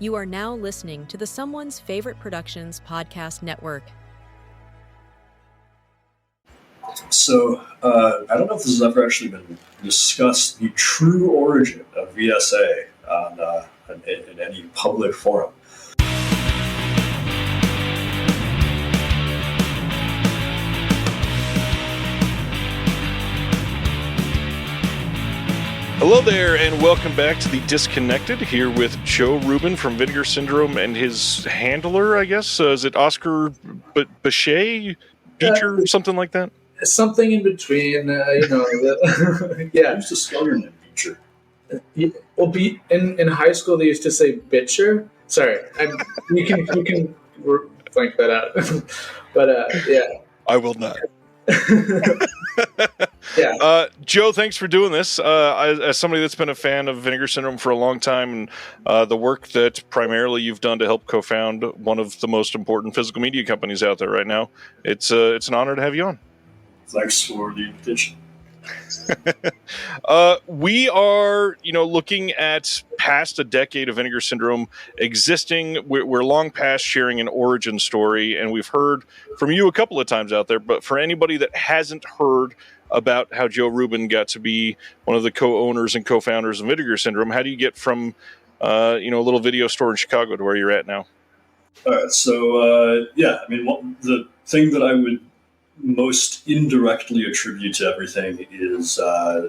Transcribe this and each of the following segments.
You are now listening to the Someone's Favorite Productions podcast network. So, I don't know if this has ever actually been discussed, the true origin of VSA in any public forum. Hello there, and welcome back to The Disconnected, here with Joe Rubin from Vinegar Syndrome and his handler, I guess. Is it Oscar Becher? Becher, something like that? Something in between, yeah. I used to spell your name, Becher. Well, in high school, they used to say Becher. Sorry, you can blank that out. But, yeah. I will not. Yeah. Joe, thanks for doing this. As somebody that's been a fan of Vinegar Syndrome for a long time, and the work that primarily you've done to help co-found one of the most important physical media companies out there right now, it's an honor to have you on. Thanks for the invitation. We are, looking at past a decade of Vinegar Syndrome existing. We're long past sharing an origin story, and we've heard from you a couple of times out there. But for anybody that hasn't heard about how Joe Rubin got to be one of the co-owners and co-founders of Vinegar Syndrome, how do you get from, a little video store in Chicago to where you're at now? All right, so, the thing that I would most indirectly attribute to everything is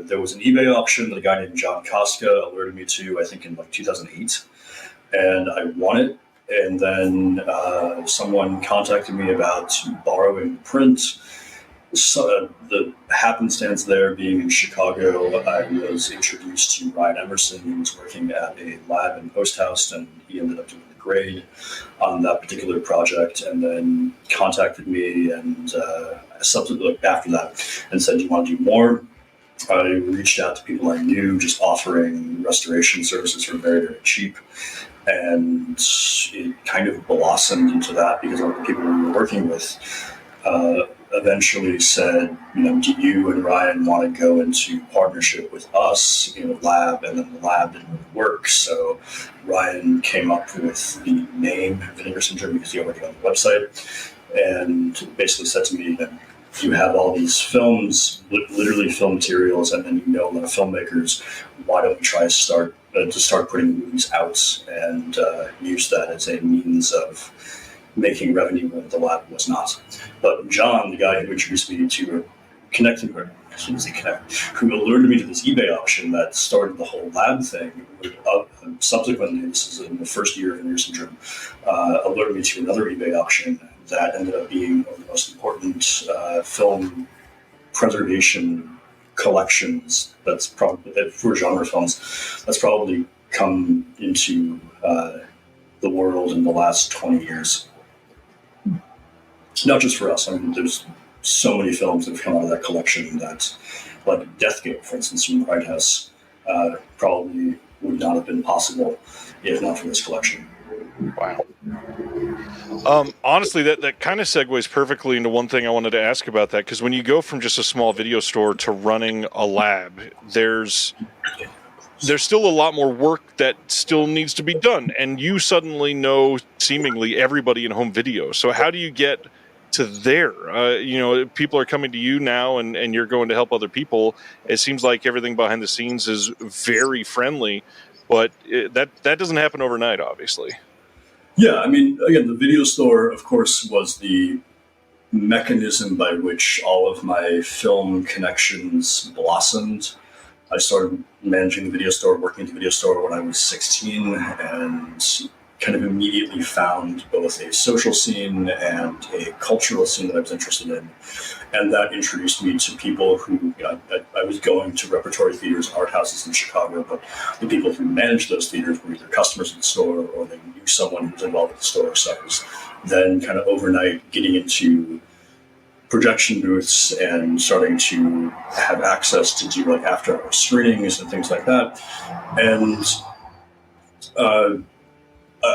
there was an eBay auction that a guy named John Koska alerted me to, I think in 2008, and I won it. And then someone contacted me about borrowing print. So the happenstance there being in Chicago, I was introduced to Ryan Emerson, who was working at a lab in Post House, and he ended up doing the grade on that particular project, and then contacted me and subsequently after that and said, do you want to do more? I reached out to people I knew, just offering restoration services for very, very cheap. And it kind of blossomed into that because all the people we were working with eventually said, do you and Ryan want to go into partnership with us in a lab? And then the lab didn't really work. So Ryan came up with the name Vinegar Syndrome because he already on the website, and basically said to me that you have all these films, literally film materials, and then a lot of filmmakers, why don't we try to start putting movies out and use that as a means of making revenue when the lab was not. But John, the guy who introduced me to who alerted me to this eBay auction that started the whole lab thing, subsequently, this is in the first year of Vinegar Syndrome, alerted me to another eBay auction that ended up being one of the most important film preservation collections that's probably, for genre films, that's probably come into the world in the last 20 years. Not just for us. I mean, there's so many films that have come out of that collection that, like Deathgate, for instance, from the White House, probably would not have been possible if not for this collection. Wow. Honestly, that kind of segues perfectly into one thing I wanted to ask about that, because when you go from just a small video store to running a lab, there's still a lot more work that still needs to be done, and you suddenly know seemingly everybody in home video. So how do you get to there? People are coming to you now, and you're going to help other people. It seems like everything behind the scenes is very friendly, but that doesn't happen overnight, obviously. Yeah, I mean, again, the video store, of course, was the mechanism by which all of my film connections blossomed. I started managing the video store, working at the video store when I was 16, and kind of immediately found both a social scene and a cultural scene that I was interested in. And that introduced me to people who, I was going to repertory theaters, art houses in Chicago, but the people who managed those theaters were either customers of the store or they knew someone who was involved with the store. So I was then kind of overnight getting into projection booths and starting to have access to do like after-hour screenings and things like that. And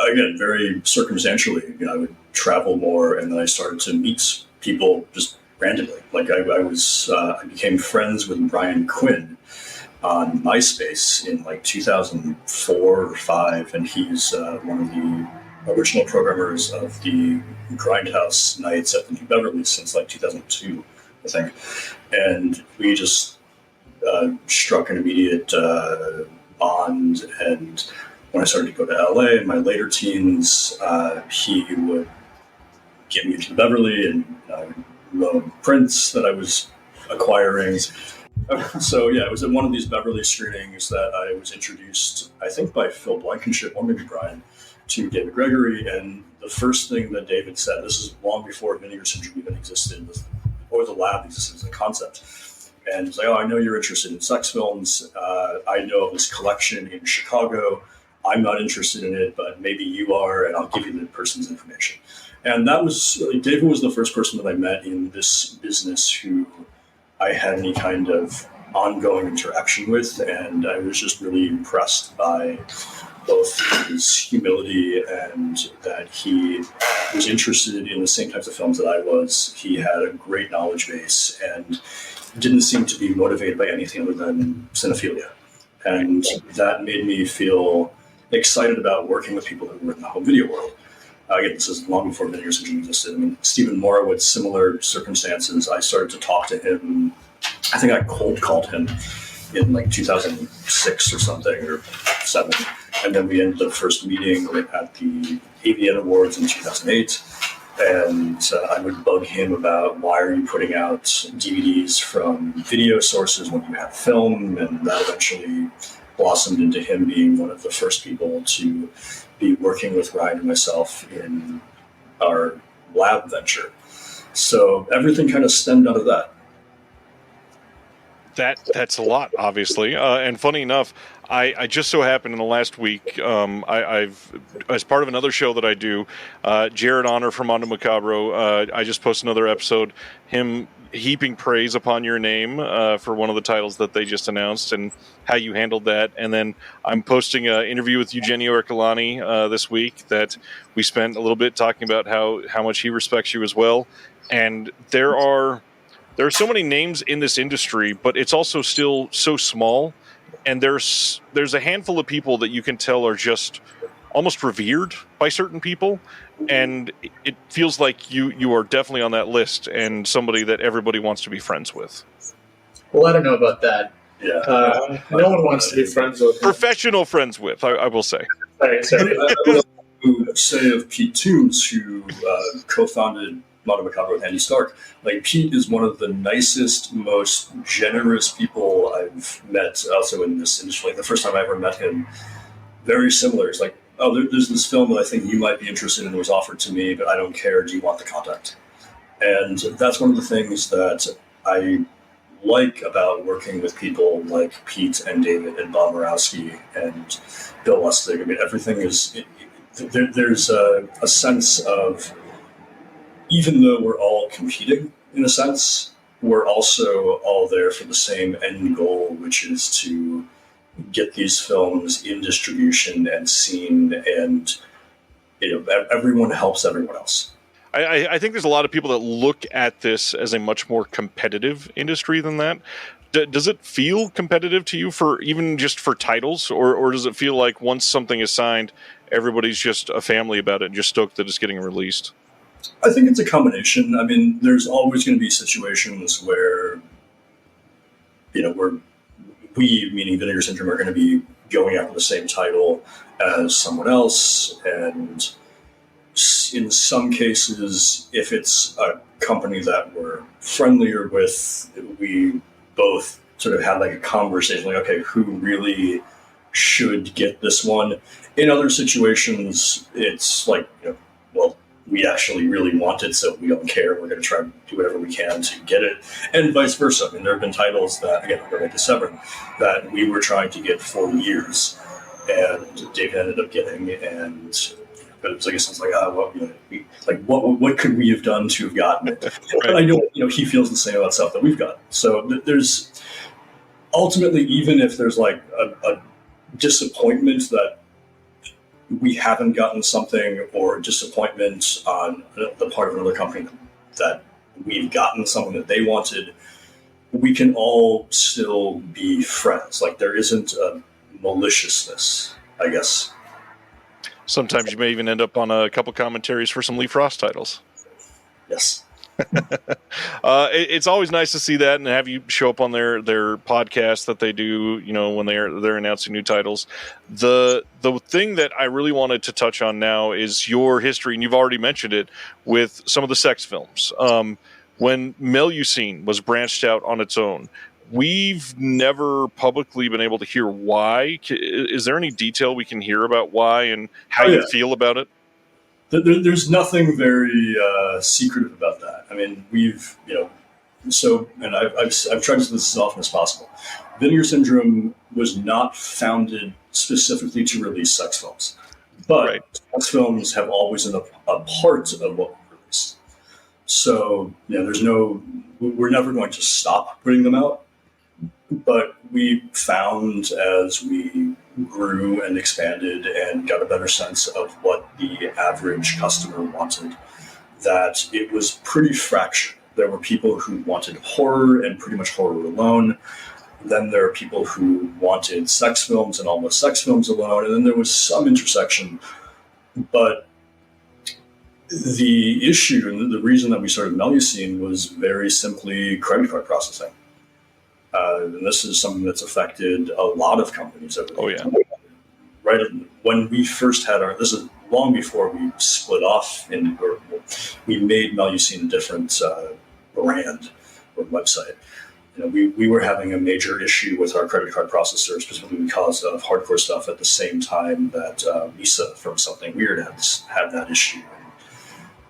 again, very circumstantially, I would travel more, and then I started to meet people just randomly. Like I became friends with Brian Quinn, on MySpace in like 2004 or 5, and he's one of the original programmers of the Grindhouse nights at the New Beverly since like 2002, I think. And we just struck an immediate bond. And when I started to go to LA in my later teens, he would get me into the Beverly and loan prints that I was acquiring. So yeah, it was at one of these Beverly screenings that I was introduced, I think by Phil Blankenship or maybe Brian, to David Gregory. And the first thing that David said, this is long before Vinegar Syndrome even existed, or the lab existed as a concept. And he's like, oh, I know you're interested in sex films. I know of this collection in Chicago. I'm not interested in it, but maybe you are, and I'll give you the person's information. And that was, David was the first person that I met in this business who I had any kind of ongoing interaction with, and I was just really impressed by both his humility and that he was interested in the same types of films that I was. He had a great knowledge base and didn't seem to be motivated by anything other than cinephilia. And that made me feel excited about working with people who were in the home video world. Again, this is long before Vinegar Syndrome existed. I mean, Stephen Morowitz, similar circumstances. I started to talk to him. I think I cold called him in like 2006 or something, or 7. And then we ended up first meeting at the AVN Awards in 2008. And I would bug him about, why are you putting out DVDs from video sources when you have film? And that eventually blossomed into him being one of the first people to be working with Ryan and myself in our lab venture. So everything kind of stemmed out of that. That's a lot, obviously. And funny enough, I just so happened in the last week, I've as part of another show that I do, Jared Honor from Mondo Macabro, I just posted another episode, him heaping praise upon your name for one of the titles that they just announced and how you handled that. And then I'm posting an interview with Eugenio Ercolani this week that we spent a little bit talking about how much he respects you as well. And there are so many names in this industry, but it's also still so small. And there's a handful of people that you can tell are just almost revered by certain people. And it feels like you are definitely on that list and somebody that everybody wants to be friends with. Well, I don't know about that. Yeah. No one wants to be friends with. Professional friends with, I will say. Sorry. Who say of Pete Toombs, who co-founded Mondo Macabro with Andy Stark. Like, Pete is one of the nicest, most generous people I've met also in this industry. Like, the first time I ever met him, very similar. It's like, oh, there's this film that I think you might be interested in that was offered to me, but I don't care. Do you want the contact? And that's one of the things that I like about working with people like Pete and David and Bob Morawski and Bill Lustig. I mean, everything is... There's a sense of, even though we're all competing in a sense, we're also all there for the same end goal, which is to get these films in distribution and seen, and everyone helps everyone else. I think there's a lot of people that look at this as a much more competitive industry than that. Does it feel competitive to you for even just for titles, or does it feel like once something is signed, everybody's just a family about it and just stoked that it's getting released? I think it's a combination. I mean, there's always going to be situations where, we, meaning Vinegar Syndrome, are going to be going after the same title as someone else. And in some cases, if it's a company that we're friendlier with, we both sort of have like a conversation, like, okay, who really should get this one? In other situations, it's like, well, we actually really want it, so we don't care. We're going to try to do whatever we can to get it, and vice versa. I mean, there have been titles that, again, we're going to Severn, that we were trying to get for years, and David ended up getting, and but it was, I guess, it's like, what could we have done to have gotten it? And I know, he feels the same about stuff that we've got. So there's ultimately, even if there's like a disappointment that we haven't gotten something, or disappointment on the part of another company that we've gotten something that they wanted, we can all still be friends. Like, there isn't a maliciousness, I guess. Sometimes you may even end up on a couple commentaries for some Lee Frost titles. Yes. It's always nice to see that and have you show up on their podcast that they do, you know, when they're announcing new titles. The thing that I really wanted to touch on now is your history, and you've already mentioned it, with some of the sex films. When Melusine was branched out on its own, we've never publicly been able to hear why. Is there any detail we can hear about why and how you feel about it? There's nothing very secretive about that. I mean, and I've tried to do this as often as possible. Vinegar Syndrome was not founded specifically to release sex films, but sex films have always been a part of what we release. So, we're never going to stop putting them out. But we found, as we grew and expanded and got a better sense of what the average customer wanted, that it was pretty fractured. There were people who wanted horror and pretty much horror alone. Then there are people who wanted sex films and almost sex films alone. And then there was some intersection. But the issue and the reason that we started Melusine was very simply credit card processing. And this is something that's affected a lot of companies over the years. Right when we first had this is long before we split off, we made Melusine a different brand or website. We were having a major issue with our credit card processor, specifically because of hardcore stuff, at the same time that Lisa from Something Weird had that issue.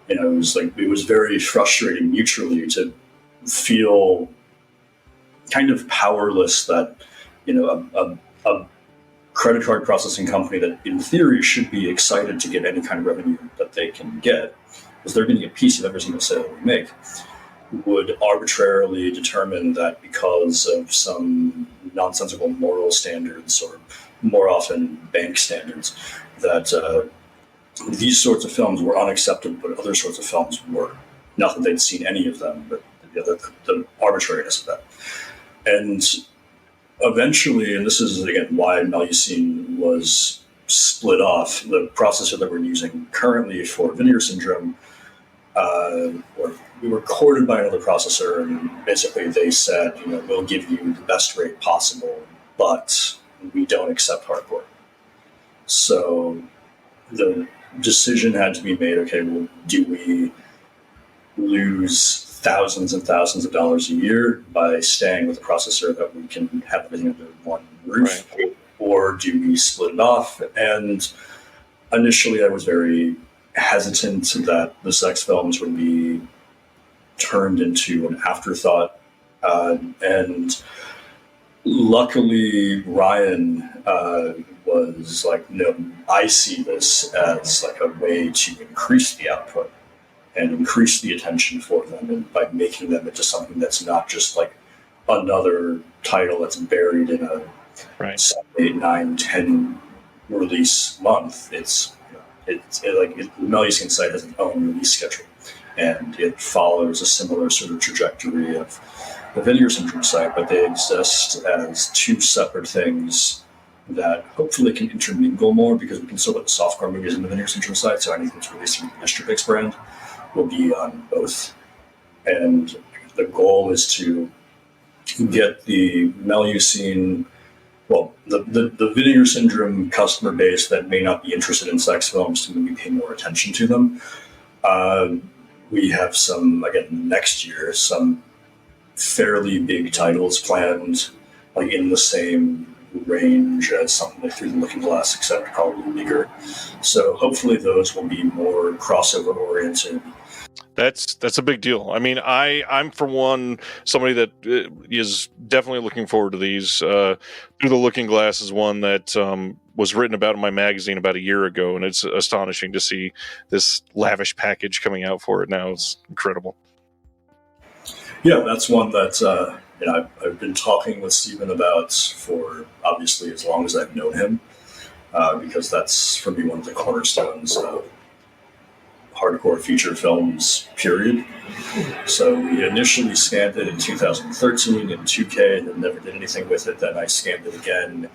And, it was very frustrating mutually to feel kind of powerless that, a credit card processing company that in theory should be excited to get any kind of revenue that they can get, because they're getting a piece of every single sale we make, would arbitrarily determine that because of some nonsensical moral standards, or more often bank standards, that these sorts of films were unacceptable, but other sorts of films were. Not that they'd seen any of them, but the arbitrariness of that. And eventually, and this is, again, why Melusine was split off, the processor that we're using currently for Vinegar Syndrome, we were courted by another processor, and basically they said, we'll give you the best rate possible, but we don't accept hardcore. So the decision had to be made, okay, well, do we lose thousands and thousands of dollars a year by staying with a processor that we can have everything under one roof, or do we split it off? And initially I was very hesitant that the sex films would be turned into an afterthought. And luckily Ryan was like, no, I see this as like a way to increase the output and increase the attention for them, and by making them into something that's not just like another title that's buried in a 7, 8, 9, 10 release month. Melusine site has its own release schedule, and it follows a similar sort of trajectory of the Vinegar Syndrome site, but they exist as two separate things that hopefully can intermingle more, because we can still put the softcore movies in the Vinegar Syndrome site, so anything that's released from the Mr. Pix brand will be on both. And the goal is to get the Melusine, the Vinegar Syndrome customer base that may not be interested in sex films to maybe pay more attention to them. We have some, again, next year, some fairly big titles planned, like in the same range as something like Through the Looking Glass, except probably bigger. So hopefully those will be more crossover oriented. That's a big deal. I mean, I'm for one somebody that is definitely looking forward to these. Through the Looking Glass is one that was written about in my magazine about a year ago, and it's astonishing to see this lavish package coming out for it now. It's incredible. Yeah, that's one that I've been talking with Stephen about for obviously as long as I've known him, because that's for me one of the cornerstones of hardcore feature films, period. So we initially scanned it in 2013 in 2K and then never did anything with it. Then I scanned it again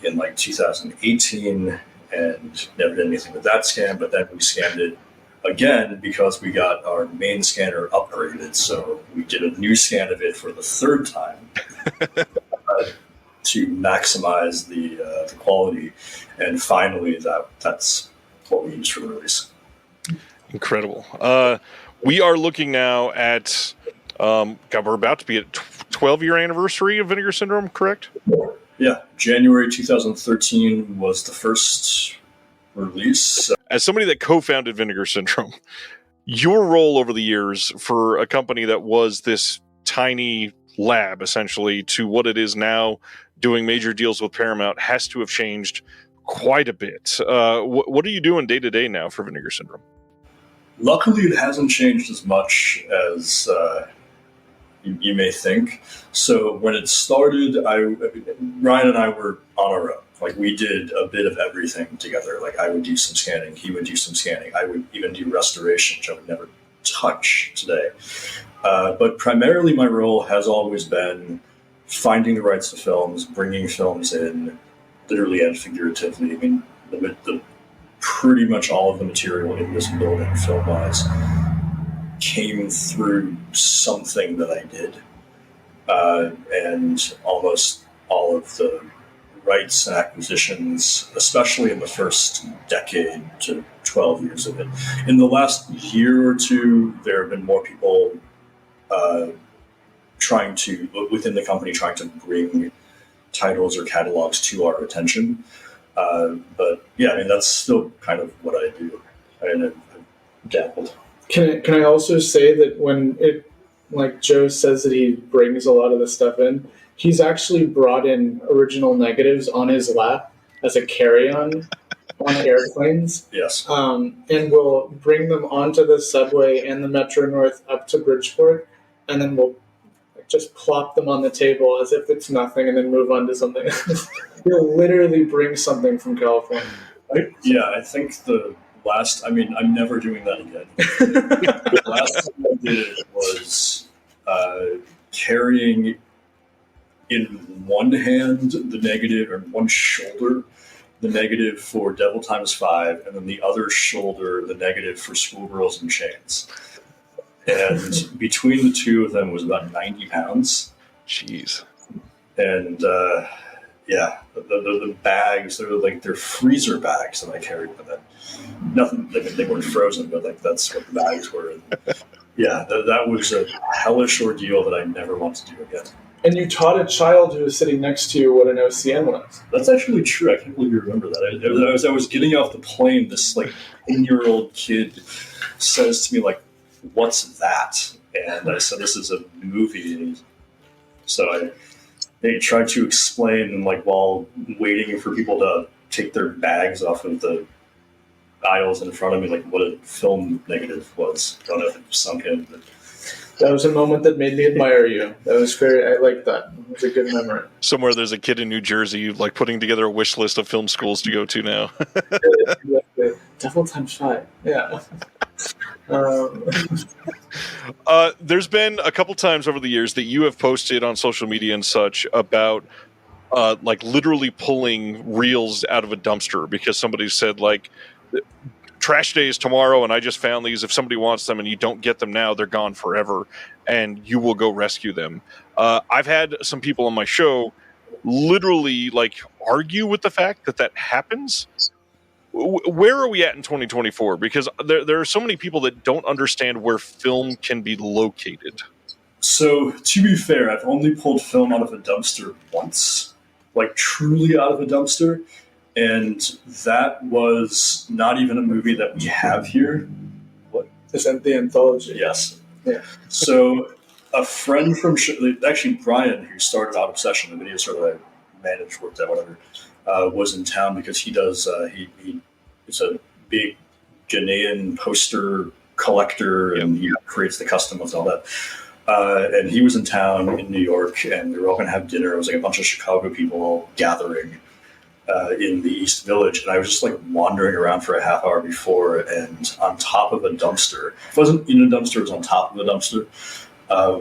in like 2018 and never did anything with that scan. But then we scanned it again because we got our main scanner upgraded. So we did a new scan of it for the third time to maximize the quality. And finally, that's what we used for the release. Incredible. We are looking now at, we're about to be at 12-year anniversary of Vinegar Syndrome, correct? Yeah, January 2013 was the first release. As somebody that co-founded Vinegar Syndrome, your role over the years for a company that was this tiny lab, essentially, to what it is now, doing major deals with Paramount, has to have changed quite a bit. What are you doing day to day now for Vinegar Syndrome? Luckily, it hasn't changed as much as you may think. So when it started, Ryan and I were on our own. Like, we did a bit of everything together. Like, I would do some scanning, he would do some scanning. I would even do restoration, which I would never touch today. But primarily my role has always been finding the rights to films, bringing films in, literally and figuratively. I mean, the pretty much all of the material in this building, film-wise, came through something that I did. And almost all of the rights and acquisitions, especially in the first decade to 12 years of it. In the last year or two, there have been more people within the company trying to bring titles or catalogs to our attention. But yeah, I mean, that's still kind of what I do. I've dabbled. Can I also say that when like Joe says that he brings a lot of the stuff in, he's actually brought in original negatives on his lap as a carry-on on airplanes. Yes. And we'll bring them onto the subway and the Metro North up to Bridgeport, and then we'll just plop them on the table as if it's nothing and then move on to something else. He'll literally bring something from California. I think I'm never doing that again. The last thing I did was carrying in one hand the negative, or one shoulder, the negative for Devil Times 5, and then the other shoulder, the negative for Schoolgirls in Chains. And between the two of them was about 90 pounds. Jeez. And the bags, they're freezer bags that I carried with it. Nothing, they weren't frozen, but like that's what the bags were. And yeah, that was a hellish ordeal that I never want to do again. And you taught a child who was sitting next to you what an OCN was. That's actually true. I can't believe you remember that. I was getting off the plane, this like 10-year-old kid says to me, like, "What's that?" And I said, "This is a movie." And so they tried to explain, and like while waiting for people to take their bags off of the aisles in front of me, like what a film negative was. I don't know if it sunk in, but that was a moment that made me admire you. That was I like that. It was a good memory. Somewhere there's a kid in New Jersey like putting together a wish list of film schools to go to now. Devil Times 5. Yeah. There's been a couple times over the years that you have posted on social media and such about like literally pulling reels out of a dumpster because somebody said like trash day is tomorrow and I just found these. If somebody wants them and you don't get them now, they're gone forever and you will go rescue them. I've had some people on my show literally like argue with the fact that happens. Where are we at in 2024? Because there are so many people that don't understand where film can be located. So, to be fair, I've only pulled film out of a dumpster once, like truly out of a dumpster, and that was not even a movie that we have here. What? Isn't the anthology? Yes. Yeah. So, a friend from actually Brian, who started Out Obsession, the video store that I managed, worked at, whatever, was in town because he does. He's a big Ghanaian poster collector, and he creates the custom ones and all that. And he was in town in New York, and we were all going to have dinner. It was like a bunch of Chicago people all gathering. in the East Village, and I was just like wandering around for a half hour before, and on top of a dumpster, it wasn't in a dumpster, it was on top of a dumpster,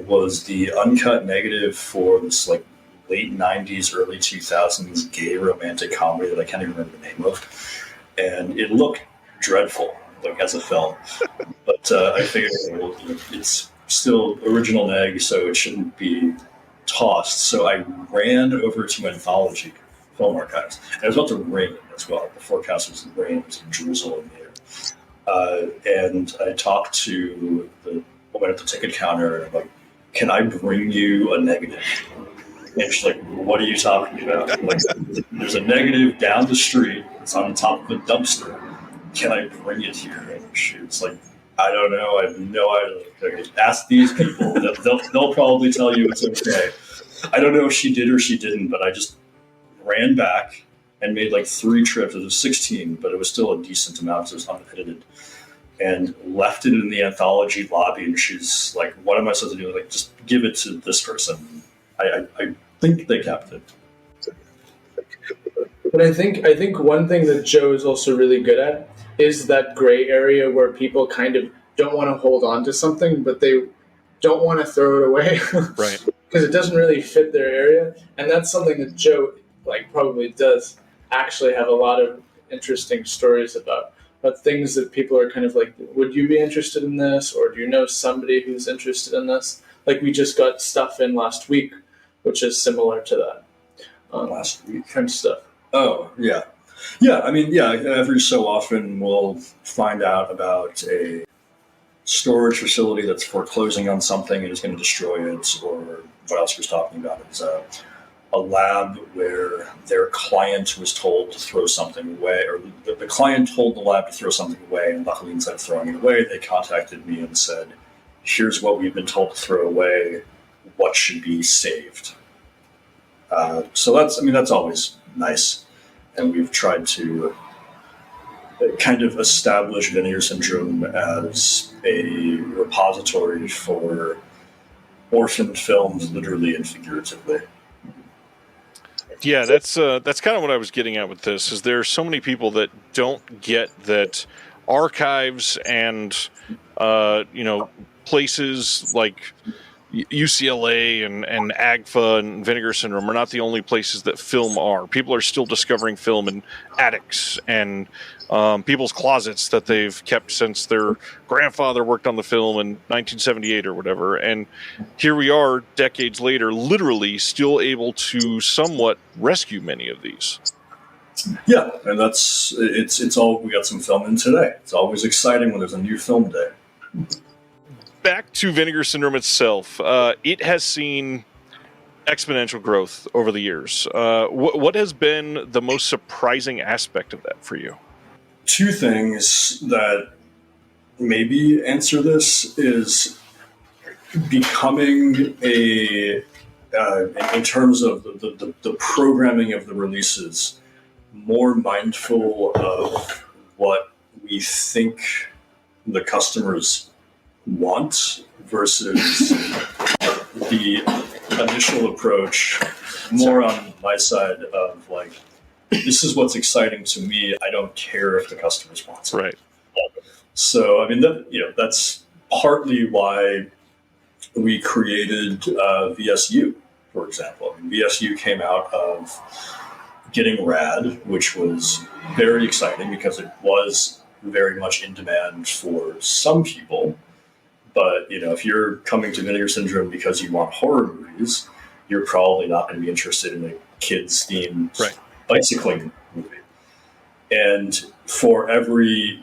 was the uncut negative for this like late 90s, early 2000s gay romantic comedy that I can't even remember the name of. And it looked dreadful, like as a film. But I figured, well, it's still original neg, so it shouldn't be tossed. So I ran over to Anthology Film Archives. And it was about to rain as well. The forecast was rain, it was drizzle in the air. And I talked to the woman at the ticket counter, and I'm like, can I bring you a negative? And she's like, what are you talking about? Like, there's a negative down the street. It's on top of a dumpster. Can I bring it here? And she's like, I don't know. I have no idea. Ask these people. They'll probably tell you it's okay. I don't know if she did or she didn't, but I just ran back and made like 3 trips. It was 16, but it was still a decent amount. So it was unedited. And left it in the Anthology lobby. And she's like, what am I supposed to do? Like, just give it to this person. I think they kept it. But I think one thing that Joe is also really good at is that gray area where people kind of don't want to hold on to something, but they don't want to throw it away. Right. Because it doesn't really fit their area. And that's something that Joe probably does actually have a lot of interesting stories about things that people are kind of like, would you be interested in this? Or do you know somebody who's interested in this? Like, we just got stuff in last week, which is similar to that. Last week? Kind of stuff. Oh, yeah. Yeah, I mean, yeah, every so often we'll find out about a storage facility that's foreclosing on something and is going to destroy it, or what else we're talking about is a lab where their client was told to throw something away, or the client told the lab to throw something away, and luckily instead of throwing it away, they contacted me and said, here's what we've been told to throw away, what should be saved. So that's always nice. And we've tried to kind of establish Vinegar Syndrome as a repository for orphaned films, literally and figuratively. Yeah, that's kind of what I was getting at with this. Is there are so many people that don't get that archives and places like UCLA and AGFA and Vinegar Syndrome are not the only places that film are. People are still discovering film in attics and people's closets that they've kept since their grandfather worked on the film in 1978 or whatever. And here we are, decades later, literally still able to somewhat rescue many of these. Yeah, and it's all, we got some film in today. It's always exciting when there's a new film day. Back to Vinegar Syndrome itself, it has seen exponential growth over the years. What has been the most surprising aspect of that for you? 2 things that maybe answer this is becoming in terms of the programming of the releases, more mindful of what we think the customers want versus the initial approach, more on my side of like, this is what's exciting to me. I don't care if the customers want it. Right. So, I mean, that's partly why we created VSU, for example. I mean, VSU came out of Getting Rad, which was very exciting because it was very much in demand for some people. But, if you're coming to Vinegar Syndrome because you want horror movies, you're probably not going to be interested in a kids-themed bicycling movie. And for every,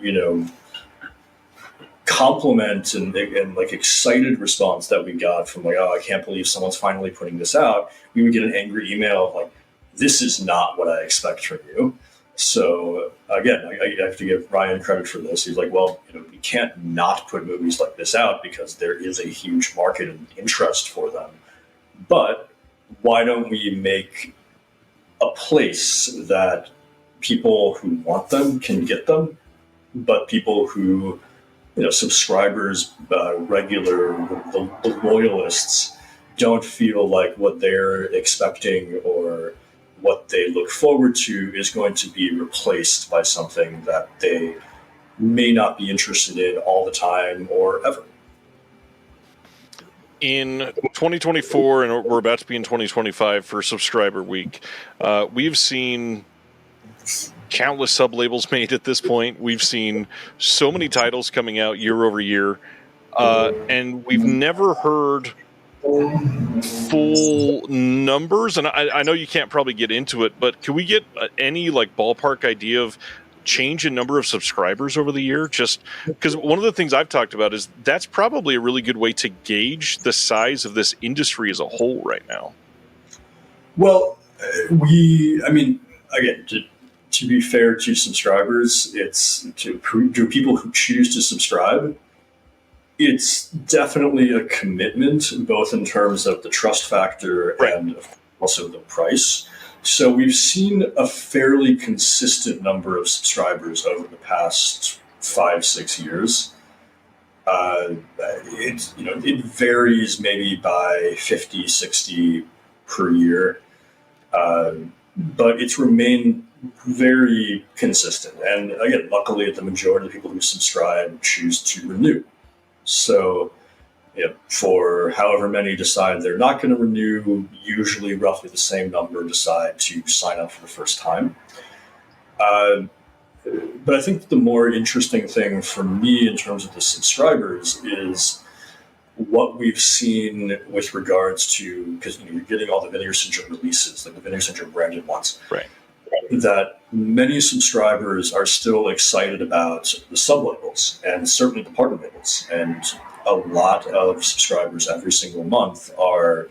compliment and like excited response that we got from like, oh, I can't believe someone's finally putting this out, we would get an angry email of like, this is not what I expect from you. So again, I have to give Ryan credit for this. He's like, well, we can't not put movies like this out because there is a huge market and interest for them. But why don't we make a place that people who want them can get them, but people who, subscribers, regular, the loyalists don't feel like what they're expecting or what they look forward to is going to be replaced by something that they may not be interested in all the time or ever. In 2024, and we're about to be in 2025 for Subscriber Week, we've seen countless sub-labels made at this point. We've seen so many titles coming out year over year, and we've never heard full numbers. And I know you can't probably get into it, but can we get any like ballpark idea of change in number of subscribers over the year? Just because one of the things I've talked about is that's probably a really good way to gauge the size of this industry as a whole right now. Well, again, to be fair to subscribers, it's to people who choose to subscribe. It's definitely a commitment, both in terms of the trust factor and also the price. So we've seen a fairly consistent number of subscribers over the past 5-6 years. It varies maybe by 50, 60 per year, but it's remained very consistent. And again, luckily, the majority of the people who subscribe choose to renew. So, for however many decide they're not going to renew, usually roughly the same number decide to sign up for the first time. But I think the more interesting thing for me in terms of the subscribers is what we've seen with regards to, because you're getting all the Vinegar Syndrome releases, like the Vinegar Syndrome branded ones. Right. That many subscribers are still excited about the sub-labels and certainly the partner labels. And a lot of subscribers every single month are,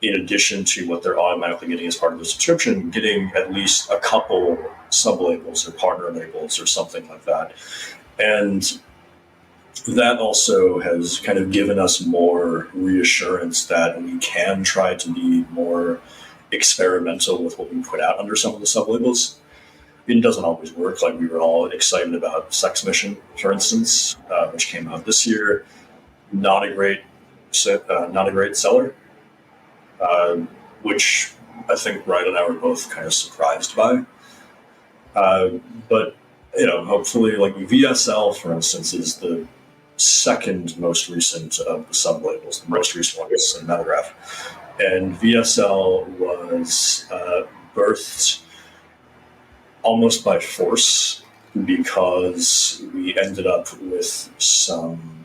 in addition to what they're automatically getting as part of the subscription, getting at least a couple sub-labels or partner labels or something like that. And that also has kind of given us more reassurance that we can try to be more experimental with what we put out under some of the sub-labels. It doesn't always work. Like, we were all excited about Sex Mission, for instance, which came out this year. Not a great seller, which I think Ryan and I were both kind of surprised by. But hopefully, like VSL, for instance, is the second most recent of the sub-labels. The most recent one is Cinematograph. And VSL was birthed almost by force because we ended up with some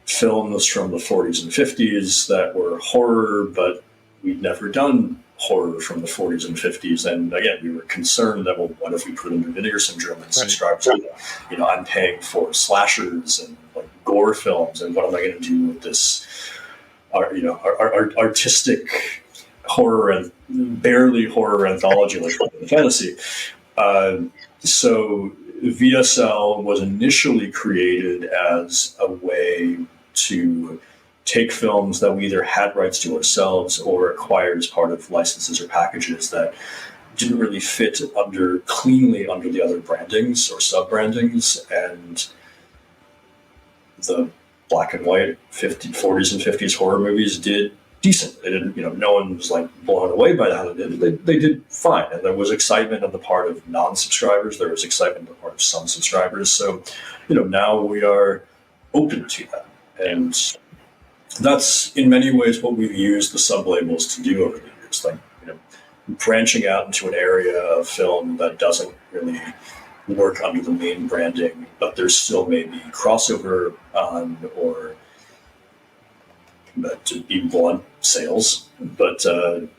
films from the 40s and 50s that were horror, but we'd never done horror from the 40s and 50s. And again, we were concerned that, well, what if we put in the Vinegar Syndrome and subscribers? I'm paying for slashers and like gore films, and what am I going to do with this? Our artistic horror and barely horror anthology like fantasy. So VSL was initially created as a way to take films that we either had rights to ourselves or acquired as part of licenses or packages that didn't really fit cleanly under the other brandings or sub-brandings, and the black and white 40s and 50s horror movies did decent. They didn't, no one was like blown away by how they did. They did fine. And there was excitement on the part of non-subscribers. There was excitement on the part of some subscribers. So, now we are open to that. And that's in many ways what we've used the sub-labels to do over the years. Like, branching out into an area of film that doesn't really work under the main branding, but there's still maybe crossover on, or to be blunt, sales. But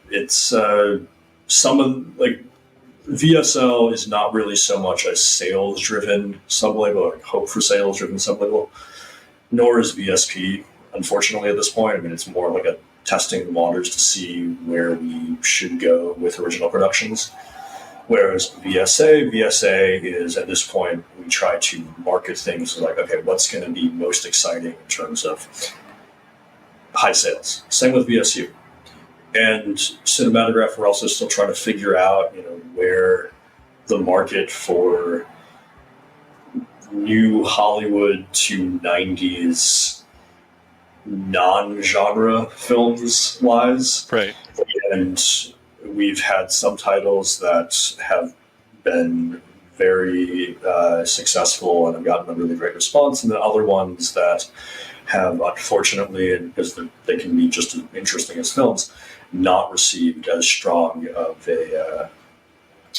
it's some of, like, VSL is not really so much a sales-driven sub-label or hope for sales-driven sub-label, nor is VSP, unfortunately, at this point. It's more like a testing the waters to see where we should go with original productions. Whereas VSA is, at this point, we try to market things like, okay, what's going to be most exciting in terms of high sales. Same with VSU. And Cinematograph, we're also still trying to figure out, where the market for new Hollywood to 90s non-genre films lies. Right. And we've had subtitles that have been very successful and have gotten a really great response, and then other ones that have, unfortunately, and because they can be just as interesting as films, not received as strong of a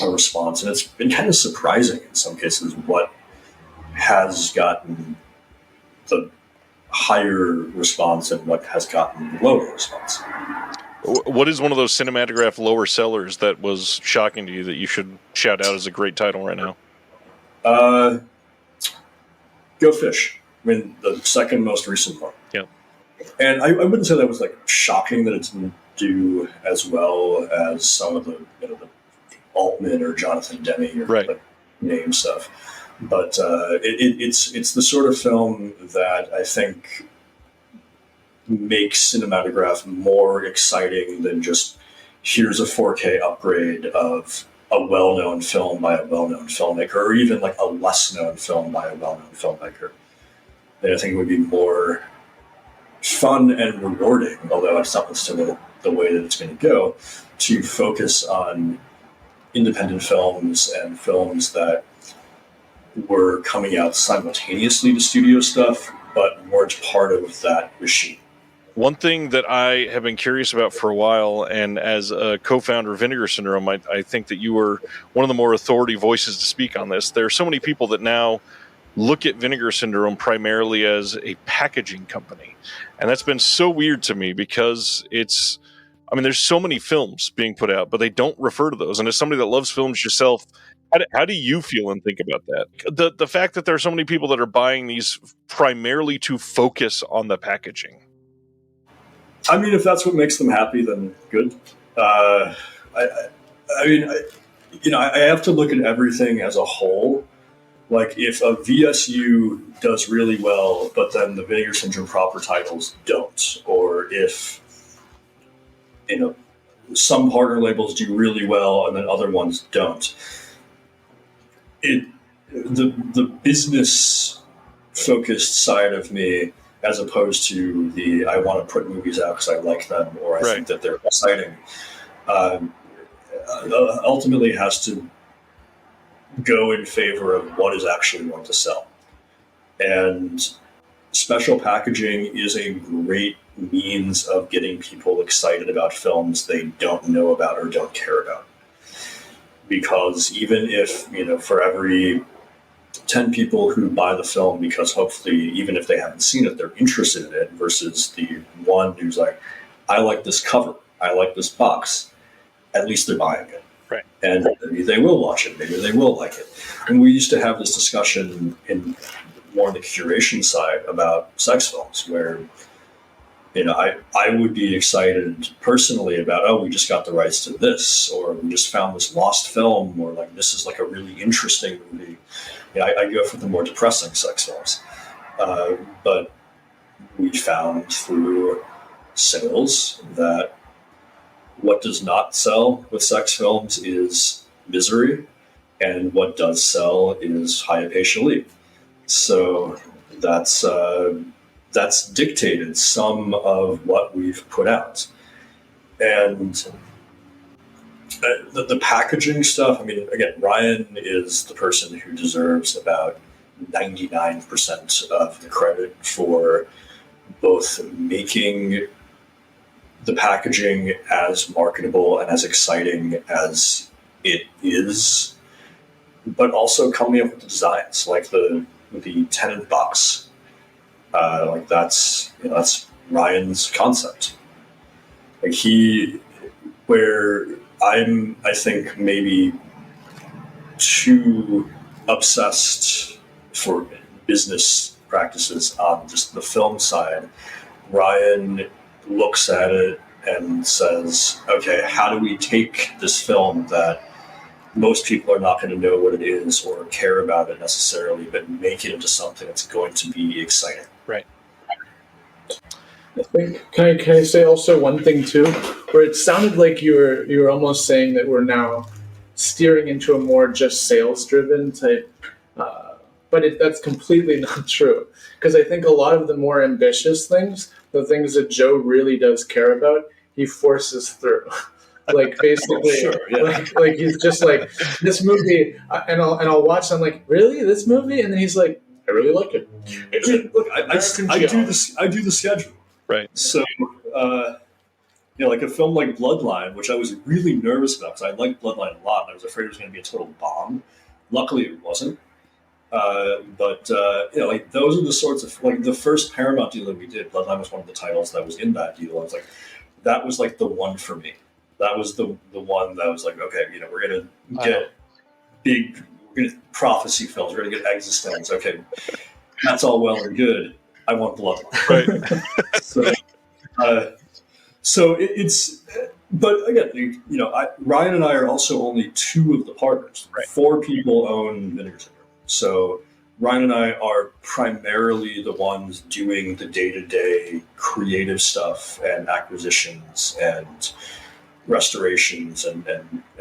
response. And it's been kind of surprising in some cases what has gotten the higher response and what has gotten the lower response. What is one of those Cinematograph lower sellers that was shocking to you that you should shout out as a great title right now? Go Fish. I mean, the second most recent one. Yeah. And I wouldn't say that was like shocking that it didn't do as well as some of the, the Altman or Jonathan Demme or like, name stuff. But it's the sort of film that I think makes Cinematograph more exciting than just here's a 4K upgrade of a well-known film by a well-known filmmaker, or even like a less-known film by a well-known filmmaker. And I think it would be more fun and rewarding, although it's not necessarily the way that it's going to go, to focus on independent films and films that were coming out simultaneously to studio stuff, but weren't part of that machine. One thing that I have been curious about for a while, and as a co-founder of Vinegar Syndrome, I think that you were one of the more authority voices to speak on this. There are so many people that now look at Vinegar Syndrome primarily as a packaging company. And that's been so weird to me because there's so many films being put out, but they don't refer to those. And as somebody that loves films yourself, how do you feel and think about that? The fact that there are so many people that are buying these primarily to focus on the packaging. I mean, if that's what makes them happy, then good. I have to look at everything as a whole. Like, if a VSU does really well, but then the Vinegar Syndrome proper titles don't, or if, some partner labels do really well and then other ones don't, the business-focused side of me, as opposed to the I want to put movies out because I like them or I think that they're exciting, ultimately has to go in favor of what is actually going to sell. And special packaging is a great means of getting people excited about films they don't know about or don't care about. Because even if, for every 10 people who buy the film because hopefully, even if they haven't seen it, they're interested in it, versus the one who's like, I like this cover, I like this box, at least they're buying it. Right. And maybe they will watch it, maybe they will like it. And we used to have this discussion in more on the curation side about sex films, where I would be excited personally about, we just got the rights to this, or we just found this lost film, or like this is like a really interesting movie. I go for the more depressing sex films. But we found through sales that what does not sell with sex films is misery, and what does sell is Hayapesh Ali. So that's dictated some of what we've put out. And the packaging stuff, again, Ryan is the person who deserves about 99% of the credit for both making the packaging as marketable and as exciting as it is, but also coming up with the designs, like the tenant box. That's Ryan's concept. Where I think maybe too obsessed for business practices on just the film side, Ryan looks at it and says, okay, how do we take this film that most people are not going to know what it is or care about it necessarily, but make it into something that's going to be exciting? Right. I think, can I say also one thing too, where it sounded like you were almost saying that we're now steering into a more just sales driven type, but that's completely not true, because I think a lot of the more ambitious things, the things that Joe really does care about, he forces through. Like basically, Sure, yeah. like he's just like this movie, and I'll watch. I'm like, really, this movie? And then he's like, I really like it. Look, I do the schedule. Right. So, like a film like Bloodline, which I was really nervous about because I liked Bloodline a lot, and I was afraid it was going to be a total bomb. Luckily, it wasn't. But like those are the sorts of like the first Paramount deal that we did. Bloodline was one of the titles that was in that deal. I was like, that was like the one for me. That was the one that was like, okay, we're gonna get big, we're gonna prophecy films, we're gonna get existence. Okay, that's all well and good. I want Bloodline. Right. So it's, but again, Ryan and I are also only two of the partners. Right. 4 people own Vinegar Syndrome. So Ryan and I are primarily the ones doing the day-to-day creative stuff and acquisitions and restorations and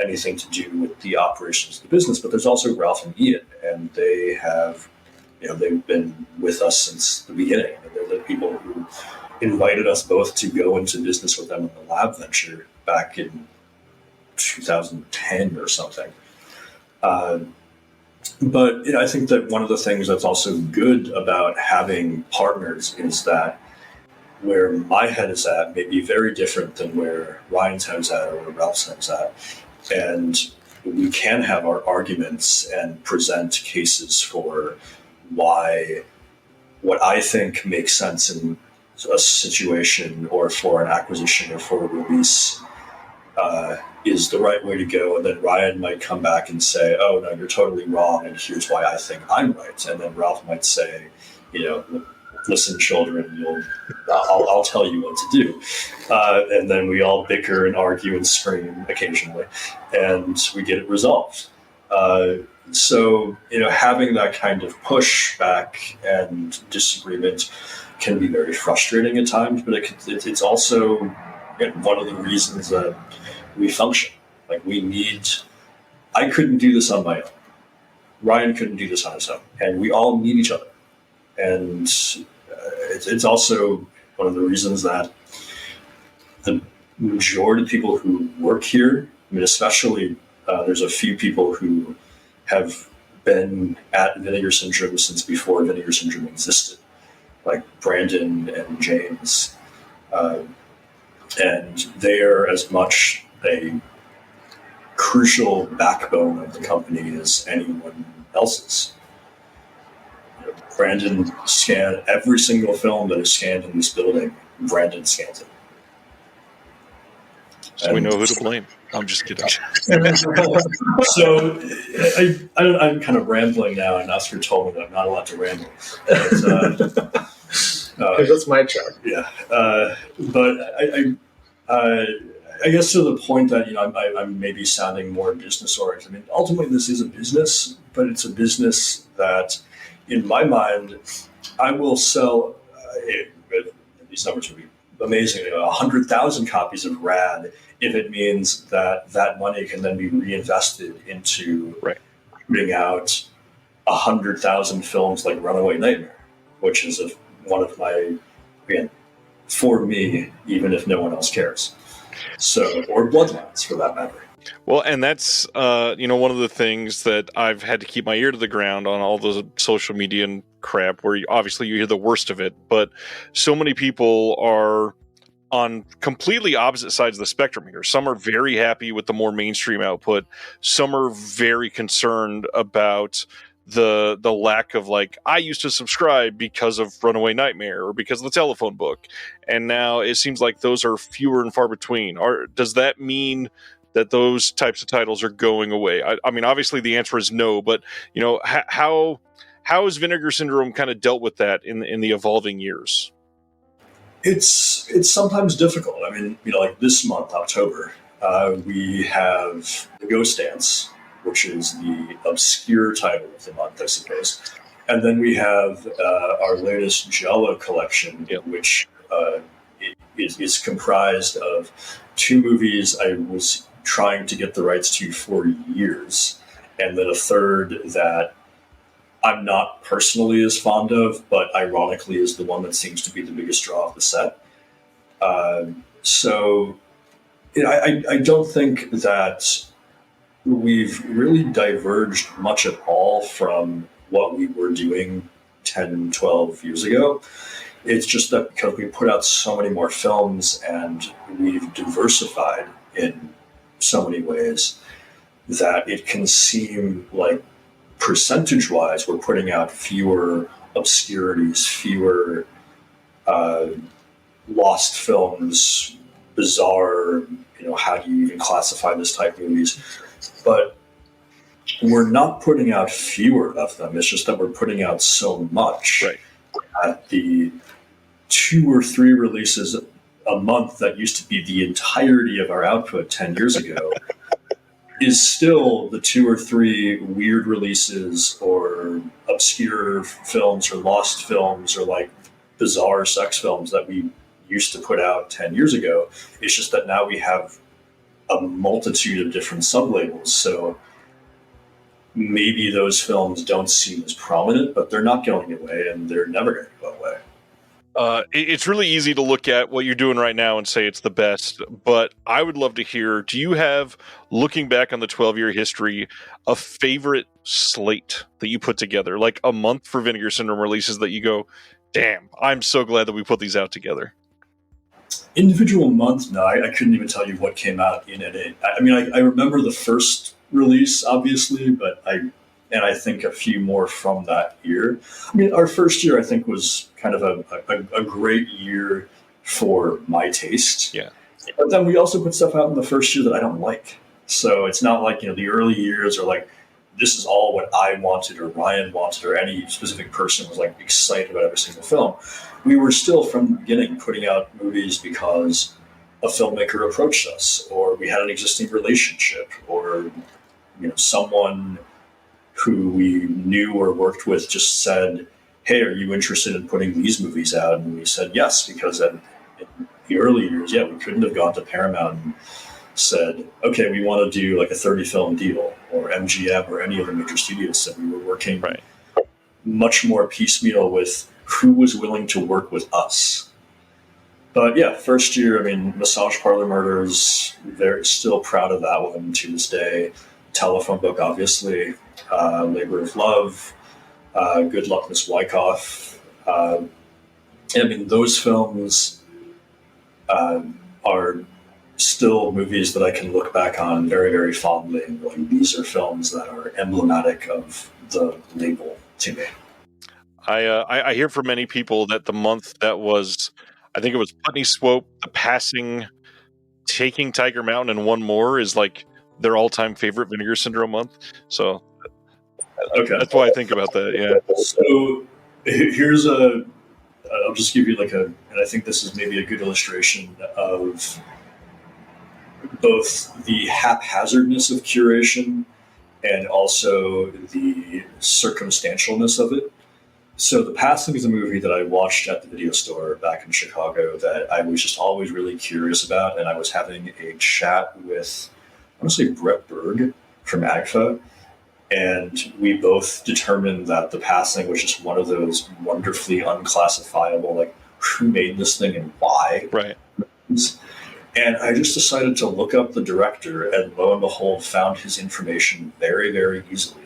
anything to do with the operations of the business. But there's also Ralph and Ian, and they have, they've been with us since the beginning. They're the people who invited us both to go into business with them in the lab venture back in 2010 or something. But I think that one of the things that's also good about having partners is that where my head is at may be very different than where Ryan's head is at or where Ralph's head is at. And we can have our arguments and present cases for why what I think makes sense in a situation or for an acquisition or for a release is the right way to go. And then Ryan might come back and say, oh, no, you're totally wrong, and here's why I think I'm right. And then Ralph might say, listen, children, I'll tell you what to do. And then we all bicker and argue and scream occasionally, and we get it resolved. So, having that kind of pushback and disagreement can be very frustrating at times, but it's also one of the reasons that we function. Like I couldn't do this on my own. Ryan couldn't do this on his own. And we all need each other. And it's also one of the reasons that the majority of people who work here, especially there's a few people who have been at Vinegar Syndrome since before Vinegar Syndrome existed, like Brandon and James. And they are as much a crucial backbone of the company as anyone else's. Brandon scanned every single film that is scanned in this building. Brandon scans it. So we know who to blame. I'm just kidding. So I'm kind of rambling now, and Oscar told me that I'm not allowed to ramble. But, that's my job. Yeah, but I guess to the point that I'm maybe sounding more business oriented. I mean, ultimately, this is a business, but it's a business that, in my mind, I will sell. These numbers would be amazing. 100,000 copies of Rad if it means that money can then be reinvested into putting out 100,000 films like Runaway Nightmare, which is one of my, again, for me, even if no one else cares. So, or Bloodlines for that matter. Well, and that's one of the things that I've had to keep my ear to the ground on all the social media and crap, where obviously you hear the worst of it, but so many people are on completely opposite sides of the spectrum here. Some are very happy with the more mainstream output. Some are very concerned about the lack of, like, I used to subscribe because of Runaway Nightmare or because of the Telephone Book, and now it seems like those are fewer and far between. Does that mean that those types of titles are going away? I mean, obviously the answer is no, but how has Vinegar Syndrome kind of dealt with that in the evolving years? It's sometimes difficult. I mean, like this month, October, we have The Ghost Dance, which is the obscure title of the month, I suppose. And then we have our latest Jello collection, which is comprised of 2 movies I was trying to get the rights to for years, and then a third that I'm not personally as fond of, but ironically is the one that seems to be the biggest draw of the set. So I don't think that we've really diverged much at all from what we were doing 10, 12 years ago. It's just that because we put out so many more films and we've diversified in so many ways that it can seem like percentage-wise we're putting out fewer obscurities, fewer lost films, bizarre, how do you even classify this type of movies? But we're not putting out fewer of them. It's just that we're putting out so much at the 2 or 3 releases a month that used to be the entirety of our output 10 years ago is still the 2 or 3 weird releases or obscure films or lost films or like bizarre sex films that we used to put out 10 years ago. It's just that now we have a multitude of different sublabels. So maybe those films don't seem as prominent, but they're not going away and they're never going to go away. It's really easy to look at what you're doing right now and say it's the best, but I would love to hear, do you have, looking back on the 12-year history, a favorite slate that you put together? Like a month for Vinegar Syndrome releases that you go, damn, I'm so glad that we put these out together. Individual months? No, I couldn't even tell you what came out in it. I mean, I remember the first release, obviously, but I think a few more from that year. I mean, our first year, I think, was kind of a great year for my taste. Yeah. But then we also put stuff out in the first year that I don't like. So it's not like, the early years are like, this is all what I wanted or Ryan wanted or any specific person was like excited about every single film. We were still from the beginning putting out movies because a filmmaker approached us or we had an existing relationship or, someone who we knew or worked with just said, hey, are you interested in putting these movies out? And we said yes, because in the early years, we couldn't have gone to Paramount and said, okay, we want to do like a 30-film deal, or MGM or any other major studios. So we were working much more piecemeal with who was willing to work with us. But first year, I mean, Massage Parlor Murders, they're still proud of that one to this day. Telephone Book, obviously. Labor of Love, Good Luck, Miss Wyckoff. I mean, those films are still movies that I can look back on very, very fondly. And like, these are films that are emblematic of the label to me. I hear from many people that the month that was, I think it was Putney Swope, The Passing, Taking Tiger Mountain, and one more is like their all-time favorite Vinegar Syndrome month. So that's why I think about that. Yeah. So here's I'll just give you and I think this is maybe a good illustration of both the haphazardness of curation and also the circumstantialness of it. So The Passing is a movie that I watched at the video store back in Chicago that I was just always really curious about, and I was having a chat with, I want to say, Brett Berg from AGFA, and we both determined that The Passing was just one of those wonderfully unclassifiable, like, who made this thing and why? Right. And I just decided to look up the director, and lo and behold, found his information very, very easily.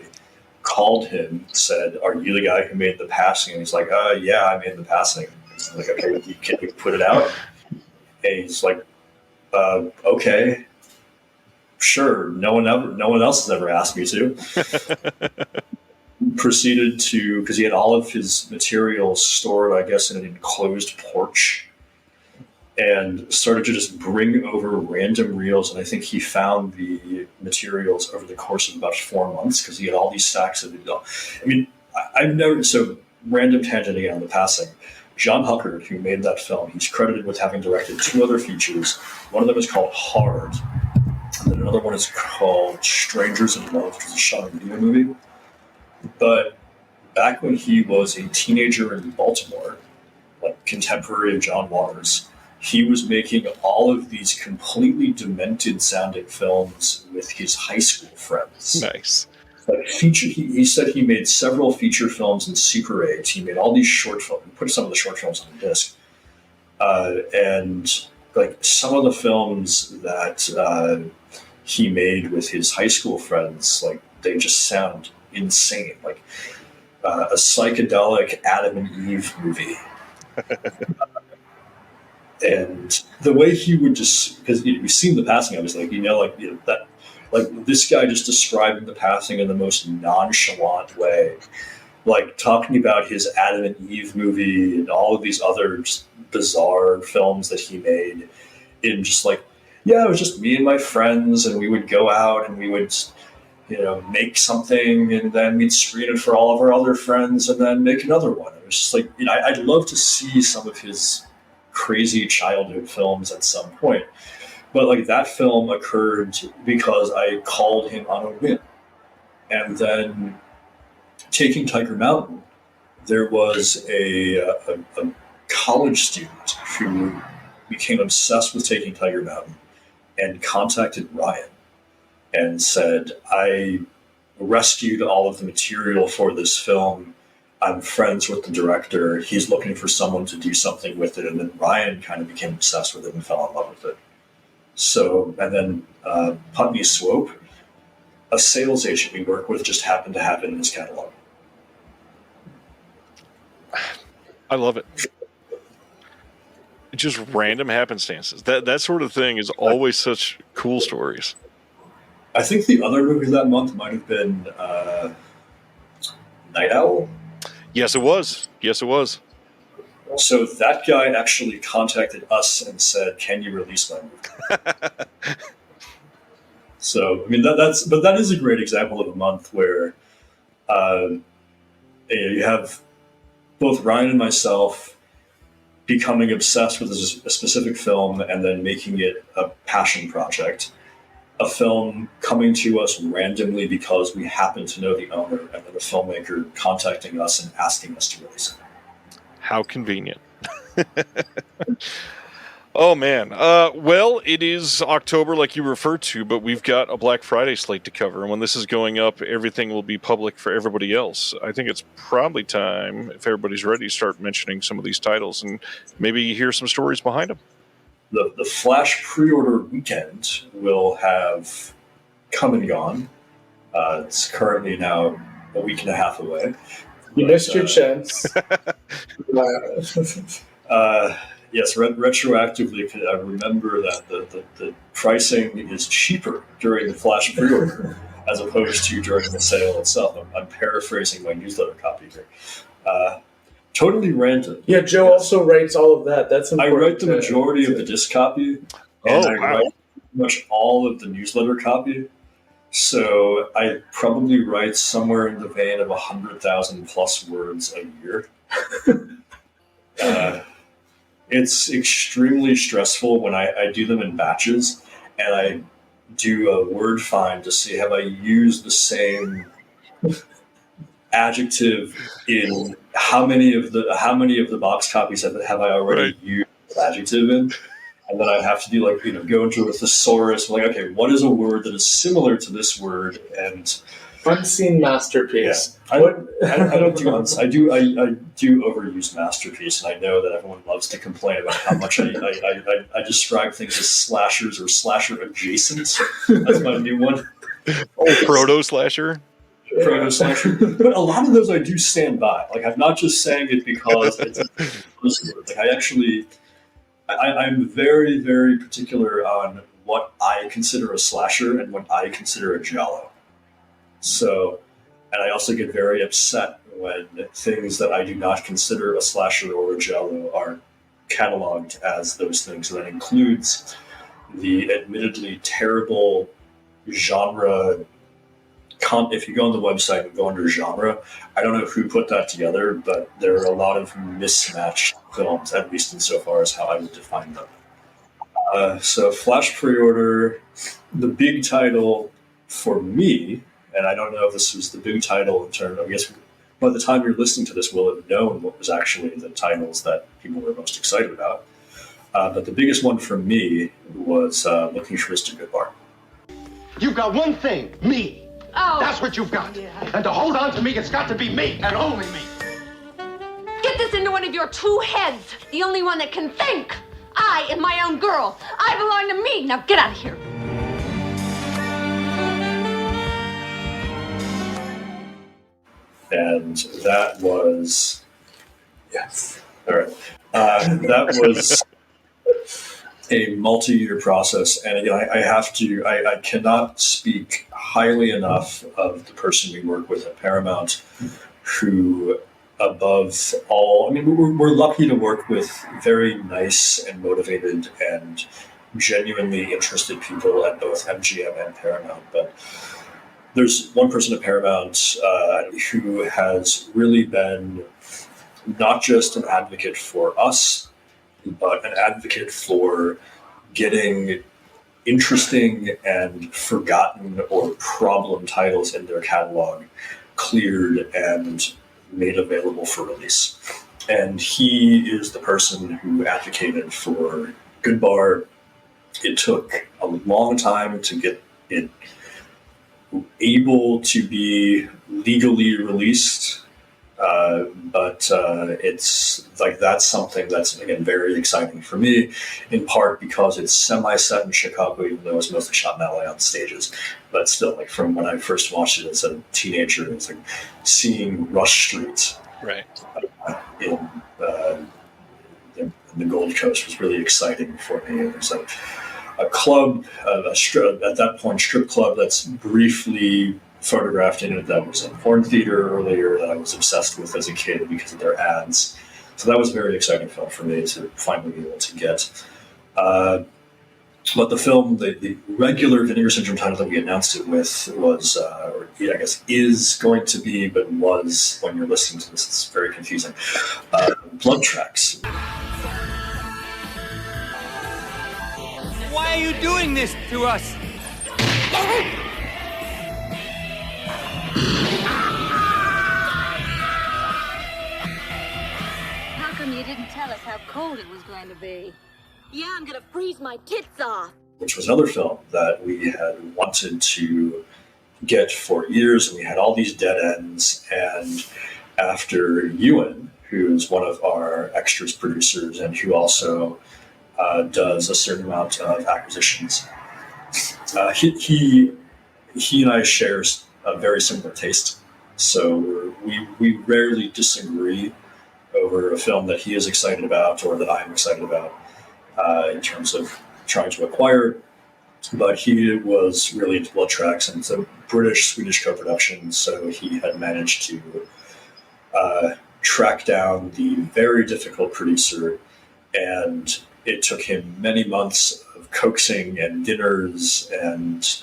Called him, said, "Are you the guy who made The Passing?" And he's like, "Yeah, I made The Passing." I'm like, "Okay, can you put it out?" And he's like, "Okay, sure. No one else has ever asked me to." Proceeded to, because he had all of his materials stored, I guess, in an enclosed porch, and started to just bring over random reels. And I think he found the materials over the course of about 4 months because he had all these stacks of it. I mean, I've never, so random tangent again on The Passing. John Huckard, who made that film, he's credited with having directed 2 other features. One of them is called Hard, and then another one is called Strangers in Love, which is a shot video movie. But back when he was a teenager in Baltimore, like contemporary of John Waters, he was making all of these completely demented sounding films with his high school friends. Nice. Like he said he made several feature films in Super 8. He made all these short films, put some of the short films on the disc. And like some of the films that he made with his high school friends, like they just sound insane. Like a psychedelic Adam and Eve movie. And the way he would just, because we've seen the passing, I was like, that, like this guy just describing the passing in the most nonchalant way, like talking about his Adam and Eve movie and all of these other just bizarre films that he made, in just like, yeah, it was just me and my friends, and we would go out and we would, make something, and then we'd screen it for all of our other friends, and then make another one. It was just like, I'd love to see some of his crazy childhood films at some point. But like that film occurred because I called him on a whim. And then Taking Tiger Mountain, there was a college student who became obsessed with Taking Tiger Mountain and contacted Ryan and said, I rescued all of the material for this film. I'm friends with the director. He's looking for someone to do something with it. And then Ryan kind of became obsessed with it and fell in love with it. So, and then Putney Swope, a sales agent we work with, just happened to have it in his catalog. I love it. Just random happenstances. That sort of thing is always such cool stories. I think the other movie that month might have been Night Owl. Yes, it was. So that guy actually contacted us and said, "Can you release my movie?" So I mean that is a great example of a month where you have both Ryan and myself becoming obsessed with a specific film and then making it a passion project. A film coming to us randomly because we happen to know the owner, and then a filmmaker contacting us and asking us to release it. How convenient. Oh, man. Well, it is October, like you referred to, but we've got a Black Friday slate to cover. And when this is going up, everything will be public for everybody else. I think it's probably time, if everybody's ready, to start mentioning some of these titles and maybe hear some stories behind them. The Flash pre-order weekend will have come and gone. It's currently now a week and a half away. You missed your chance. Yes, retroactively, I remember that the pricing is cheaper during the Flash pre-order as opposed to during the sale itself. I'm paraphrasing my newsletter copy here. Totally random. Yeah, Joe also writes all of that. That's important. I write the majority of the disc copy, and I write pretty much all of the newsletter copy. So I probably write somewhere in the vein of 100,000 plus words a year. It's extremely stressful when I do them in batches, and I do a word find to see have I used the same adjective in how many of the box copies have I already used the adjective in, and then I have to do go into a thesaurus, okay, what is a word that is similar to this word? And unseen masterpiece. Yeah. I don't do I do overuse masterpiece, and I know that everyone loves to complain about how much I describe things as slashers or slasher adjacent. That's my new one. Proto slasher. Proto slasher. But a lot of those I do stand by. I'm not just saying it because it's a word. I'm very, very particular on what I consider a slasher and what I consider a giallo. So, and I also get very upset when things that I do not consider a slasher or a giallo are cataloged as those things. So that includes the admittedly terrible genre. If you go on the website and go under genre, I don't know who put that together, but there are a lot of mismatched films, at least insofar as how I would define them. So Flash pre-order, the big title for me, and I don't know if this was the big title in terms of, I guess by the time you're listening to this, we'll have known what was actually the titles that people were most excited about. But the biggest one for me was Looking for Mr. Goodbar. You've got one thing, me. Oh. That's what you've got. Yeah. And to hold on to me, it's got to be me and only me. Get this into one of your two heads. The only one that can think. I am my own girl. I belong to me. Now get out of here. And that was, yes, all right. That was a multi-year process, and again, I cannot speak highly enough of the person we work with at Paramount, who, above all, I mean, we're lucky to work with very nice and motivated and genuinely interested people at both MGM and Paramount, but there's one person at Paramount who has really been not just an advocate for us, but an advocate for getting interesting and forgotten or problem titles in their catalog cleared and made available for release. And he is the person who advocated for Good Bar. It took a long time to get it able to be legally released, but it's like that's something that's, again, very exciting for me, in part because it's semi-set in Chicago, even though it's mostly shot in LA on stages. But still, like, from when I first watched it as a teenager, it's like seeing Rush Street Right. in the Gold Coast was really exciting for me. There's a club, at that point, strip club that's briefly photographed in it that was a porn theater earlier that I was obsessed with as a kid because of their ads. So that was a very exciting film for me to finally be able to get. But the film, the regular Vinegar Syndrome title that we announced it with was, or I guess is going to be, but was, when you're listening to this, it's very confusing, Blood Tracks. Why are you doing this to us? How come you didn't tell us how cold it was going to be? Yeah, I'm gonna freeze my tits off. Which was another film that we had wanted to get for years, and we had all these dead ends. And after Ewan, who's one of our extras producers and who also does a certain amount of acquisitions, he and I share a very similar taste. So we rarely disagree over a film that he is excited about or that I'm excited about in terms of trying to acquire. But he was really into Blood Tracks, and it's a British-Swedish co-production, so he had managed to track down the very difficult producer, and it took him many months of coaxing and dinners and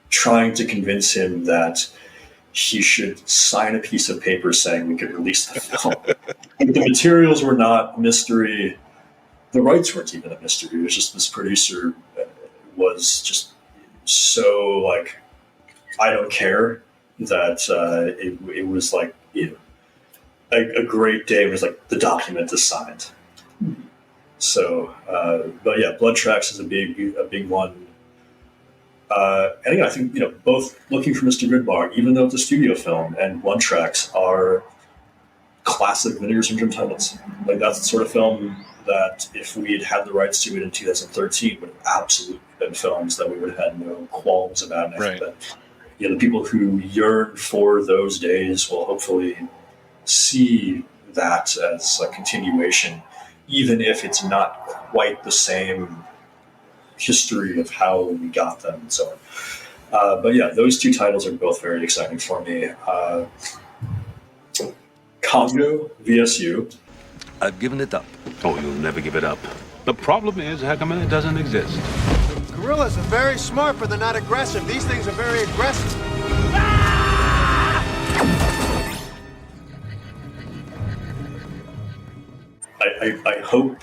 trying to convince him that he should sign a piece of paper saying we could release the film. The materials were not a mystery. The rights weren't even a mystery. It was just this producer was just so, like, I don't care, that it was like, a great day. It was like the document is signed. So, but yeah, Blood Tracks is a big one. And again, I think, both Looking for Mr. Goodbar, even though it's a studio film, and Blood Tracks are classic Vinegar Syndrome titles. Like, that's the sort of film that if we had had the rights to it in 2013 would have absolutely been films that we would have had no qualms about. And I think that, the people who yearn for those days will hopefully see that as a continuation, even if it's not quite the same history of how we got them and so on. But yeah, those two titles are both very exciting for me. Congo VSU. I've given it up. Oh, you'll never give it up. The problem is, how come it doesn't exist? Gorillas are very smart, but they're not aggressive. These things are very aggressive. I hope,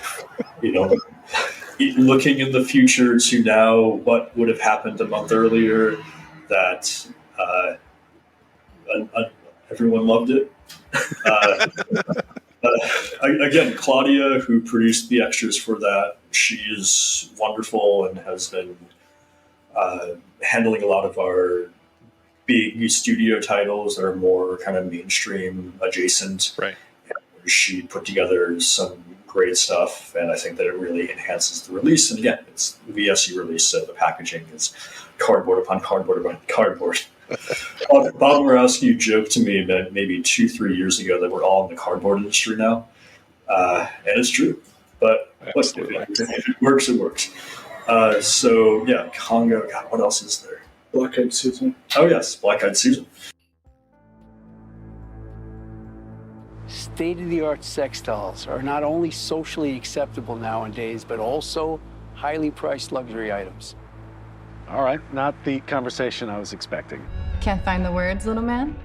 looking in the future to now what would have happened a month earlier, that everyone loved it. Again, Claudia, who produced the extras for that, she is wonderful and has been handling a lot of our big studio titles that are more kind of mainstream adjacent. Right. she put together some great stuff, and I think that it really enhances the release. And again, it's VSE release, so the packaging is cardboard upon cardboard upon cardboard. Bob Borowski joked to me that maybe 2-3 years ago that we're all in the cardboard industry now, and it's true. But if it works, it works. So yeah, Congo. God, what else is there? Black Eyed Susan. Oh yes, Black Eyed Susan. State-of-the-art sex dolls are not only socially acceptable nowadays, but also highly priced luxury items. All right, not the conversation I was expecting. Can't find the words, little man?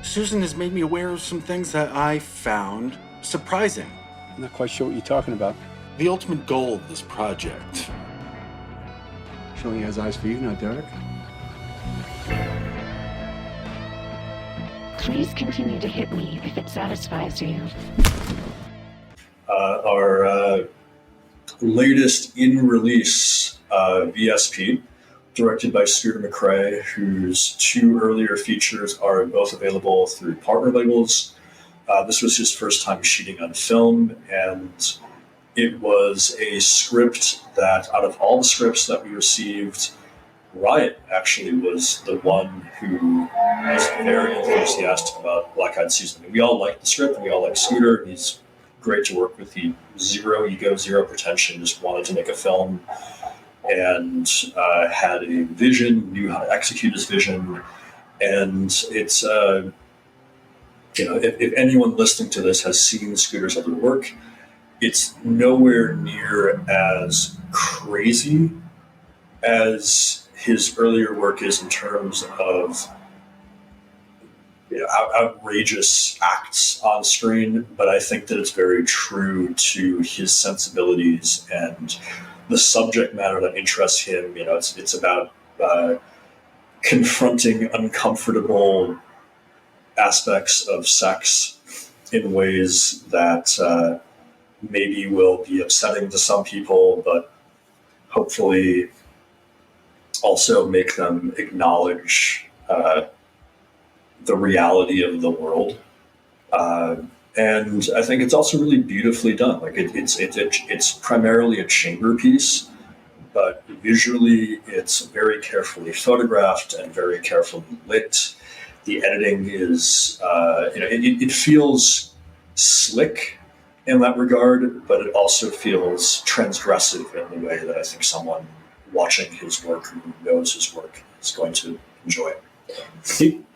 Susan has made me aware of some things that I found surprising. I'm not quite sure what you're talking about. The ultimate goal of this project. She only has eyes for you now, Derek. Please continue to hit me if it satisfies you. Our latest in-release VSP, directed by Scooter McCrae, whose 2 earlier features are both available through partner labels. This was his first time shooting on film, and it was a script that, out of all the scripts that we received, Riot actually was the one who was very enthusiastic about Black Eyed Susan. I mean, we all like the script, and we all like Scooter. He's great to work with. He zero ego, zero pretension, just wanted to make a film, and had a vision, knew how to execute his vision. And it's, if anyone listening to this has seen Scooter's other work, it's nowhere near as crazy as his earlier work is in terms of outrageous acts on screen, but I think that it's very true to his sensibilities and the subject matter that interests him. It's about confronting uncomfortable aspects of sex in ways that maybe will be upsetting to some people, but hopefully also make them acknowledge the reality of the world. And I think it's also really beautifully done. Like it's primarily a chamber piece, but visually it's very carefully photographed and very carefully lit. The editing is, it feels slick in that regard, but it also feels transgressive in the way that I think someone watching his work who knows his work is going to enjoy it.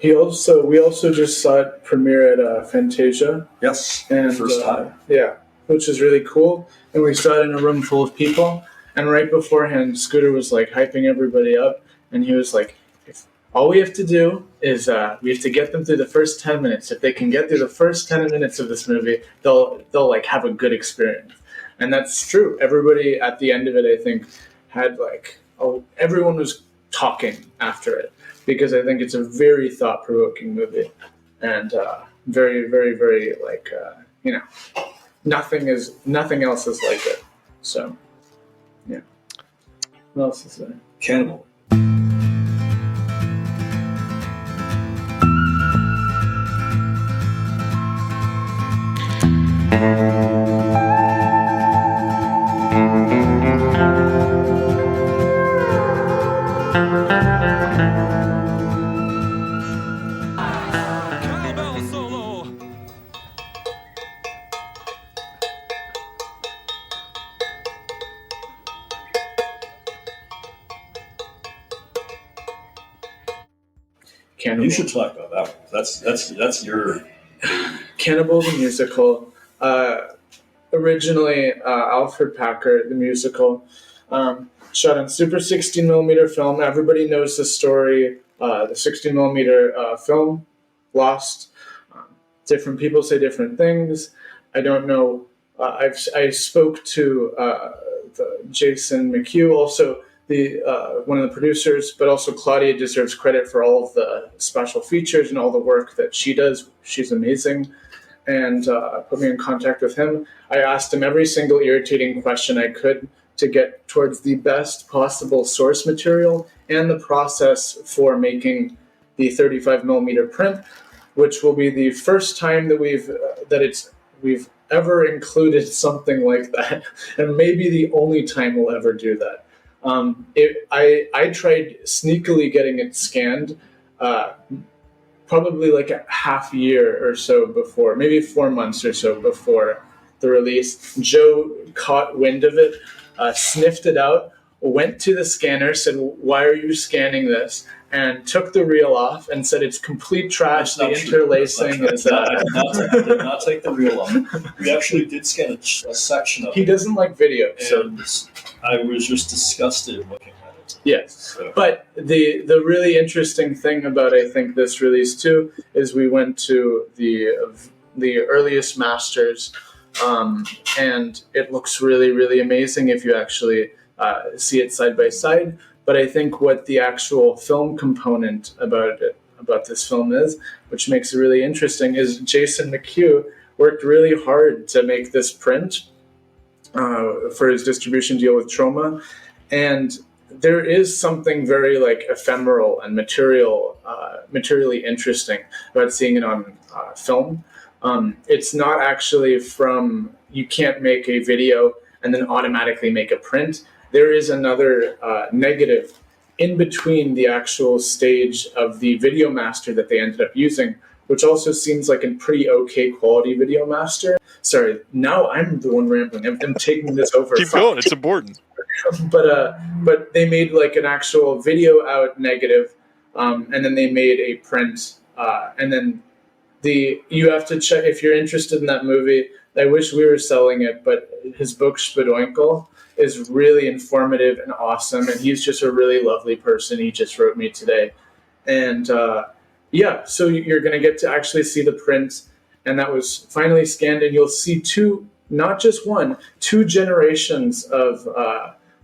We also just saw it premiere at Fantasia. Yes, and first time. Yeah, which is really cool. And we saw it in a room full of people. And right beforehand, Scooter was like hyping everybody up, and he was like, all we have to do is we have to get them through the first 10 minutes. If they can get through the first 10 minutes of this movie, they'll like have a good experience. And that's true. Everybody at the end of it, I think, had everyone was talking after it, because I think it's a very thought-provoking movie, and very, very, very nothing else is like it. So, yeah. What else is there? Cannibal. Cannibal. You should talk about that one. That's your Cannibal the musical. Originally, Alfred Packer, the musical, shot on super 16mm film. Everybody knows the story. The 16mm film lost. Different people say different things. I don't know. I spoke to Jason McHugh, also one of the producers, but also Claudia deserves credit for all of the special features and all the work that she does. She's amazing. And put me in contact with him. I asked him every single irritating question I could to get towards the best possible source material and the process for making the 35mm print, which will be the first time that it's we've ever included something like that, and maybe the only time we'll ever do that. I tried sneakily getting it scanned, probably like a half year or so before, maybe 4 months or so before the release. Joe caught wind of it, sniffed it out, went to the scanner, said, "Why are you scanning this?" And took the reel off and said, "It's complete trash. The interlacing is..." I did not take the reel off. We actually did scan a section of it. He doesn't like video, so I was just disgusted looking at it. Yes, so. But the really interesting thing about, I think, this release too is we went to the earliest masters, and it looks really, really amazing if you actually see it side by side. But I think what the actual film component about this film is, which makes it really interesting, is Jason McHugh worked really hard to make this print for his distribution deal with Troma, and there is something very like ephemeral and materially interesting about seeing it on film. It's not actually you can't make a video and then automatically make a print. There is another negative in between the actual stage of the Video Master that they ended up using, which also seems like a pretty okay quality Video Master. Sorry, now I'm the one rambling. I'm taking this over. Keep going, it's important. But they made like an actual video out negative, and then they made a print, and then you have to check if you're interested in that movie. I wish we were selling it, but his book Spadoinkle is really informative and awesome, and he's just a really lovely person. He just wrote me today. And so you're going to get to actually see the print, and that was finally scanned, and you'll see not just one, two generations of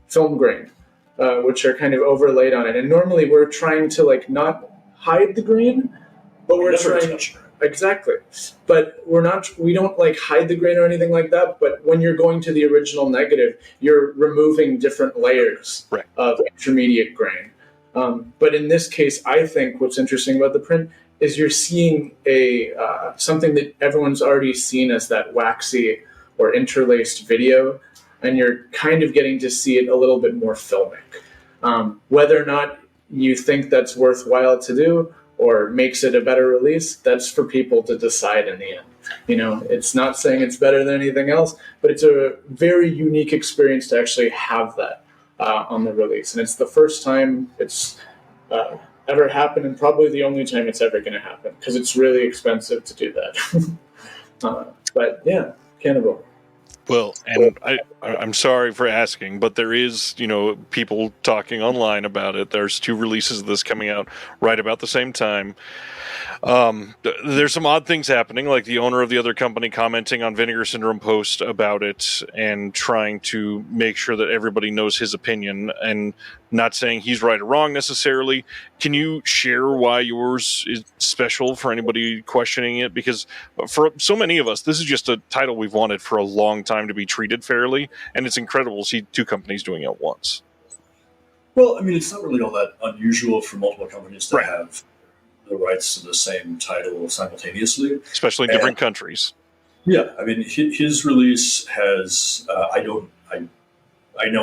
film grain, which are kind of overlaid on it. And normally we're trying to like not hide the grain, but we're trying... Exactly. But we don't like hide the grain or anything like that. But when you're going to the original negative, you're removing different layers of intermediate grain. But in this case, I think what's interesting about the print is you're seeing something that everyone's already seen as that waxy or interlaced video, and you're kind of getting to see it a little bit more filmic. Whether or not you think that's worthwhile to do or makes it a better release, that's for people to decide in the end. You know, it's not saying it's better than anything else, but it's a very unique experience to actually have that on the release. And it's the first time it's ever happened, and probably the only time it's ever going to happen, because it's really expensive to do that. But yeah, Cannibal. Well, and I'm sorry for asking, but there is, people talking online about it. There's 2 releases of this coming out right about the same time. There's some odd things happening, like the owner of the other company commenting on Vinegar Syndrome post about it and trying to make sure that everybody knows his opinion, and not saying he's right or wrong necessarily. Can you share why yours is special for anybody questioning it? Because for so many of us, this is just a title we've wanted for a long time to be treated fairly, and it's incredible to see 2 companies doing it at once. Well, I mean, it's not really all that unusual for multiple companies to have the rights to the same title simultaneously, especially in different countries. Yeah, I mean, his release has I know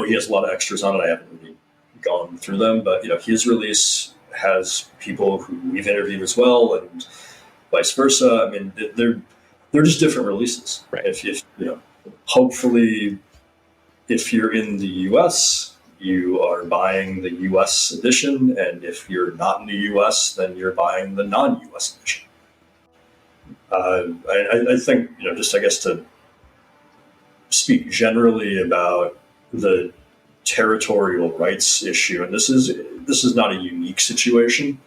he has a lot of extras on it. I haven't really gone through them, but his release has people who we've interviewed as well, and vice versa. I mean, they're just different releases. Right. If hopefully, if you're in the U.S., you are buying the U.S. edition, and if you're not in the U.S., then you're buying the non-U.S. edition. I think, just I guess to speak generally about the territorial rights issue, and this is not a unique situation.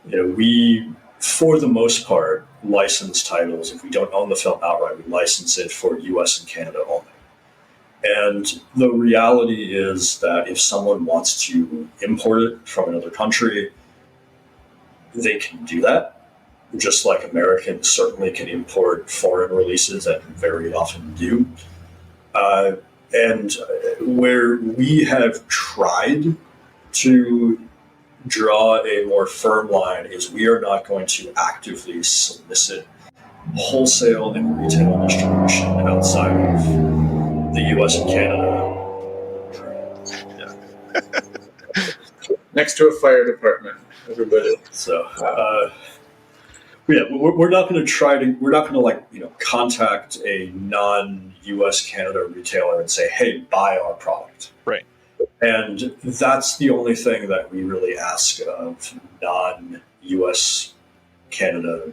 We, for the most part, license titles. If we don't own the film outright, we license it for U.S. and Canada only. And the reality is that if someone wants to import it from another country, they can do that, just like Americans certainly can import foreign releases and very often do. And where we have tried to draw a more firm line is we are not going to actively solicit wholesale and retail distribution outside of the US and Canada. Next to a fire department, everybody. So, we're not going to contact a non-US Canada retailer and say, hey, buy our product. Right. And that's the only thing that we really ask of non-US Canada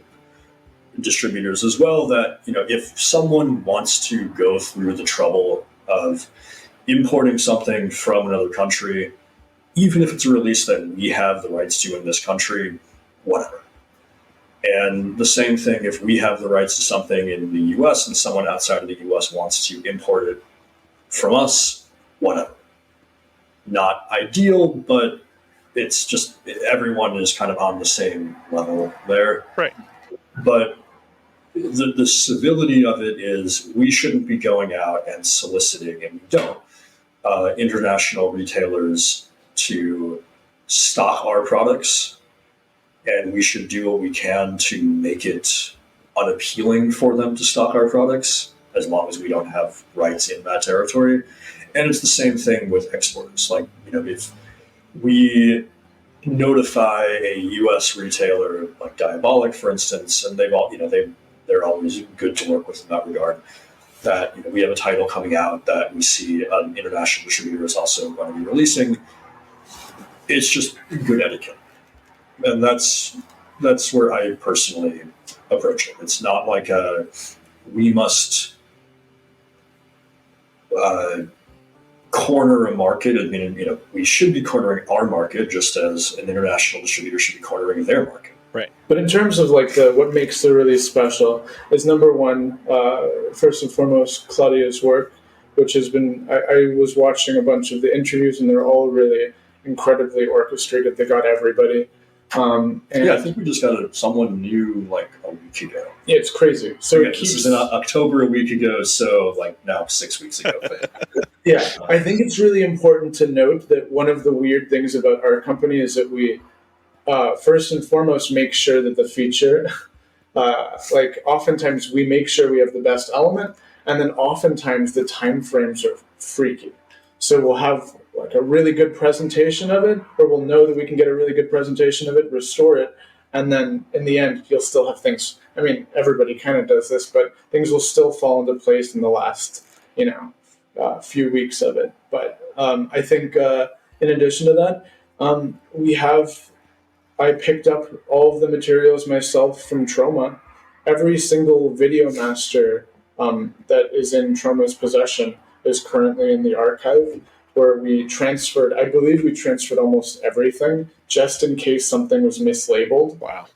distributors as well, that, if someone wants to go through the trouble of importing something from another country, even if it's a release that we have the rights to in this country, whatever. And the same thing if we have the rights to something in the US and someone outside of the US wants to import it from us, whatever. Not ideal, but it's just everyone is kind of on the same level there. Right. But the civility of it is we shouldn't be going out and soliciting, and we don't, international retailers to stock our products, and we should do what we can to make it unappealing for them to stock our products, as long as we don't have rights in that territory. And it's the same thing with exporters. Like, if we notify a U.S. retailer, like Diabolic, for instance, and they're always good to work with in that regard, that we have a title coming out that we see an international distributor is also going to be releasing. It's just good etiquette. And that's where I personally approach it. It's not like we must corner a market. I mean, we should be cornering our market just as an international distributor should be cornering their market. Right. But in terms of what makes the release special is, number one, first and foremost, Claudia's work, which has been, I was watching a bunch of the interviews and they're all really incredibly orchestrated. They got everybody. And I think we just got someone new a week ago. Yeah, it's crazy. So this was in October a week ago, so now 6 weeks ago. Yeah, I think it's really important to note that one of the weird things about our company is that we, first and foremost, make sure that the feature, oftentimes we make sure we have the best element, and then oftentimes the time frames are freaky. So we'll have a really good presentation of it, or we'll know that we can get a really good presentation of it, restore it, and then in the end, you'll still have things. I mean, everybody kind of does this, but things will still fall into place in the last, few weeks of it. But I think in addition to that, I picked up all of the materials myself from Troma. Every single video master that is in Troma's possession is currently in the archive, where I believe we transferred almost everything, just in case something was mislabeled. Wow.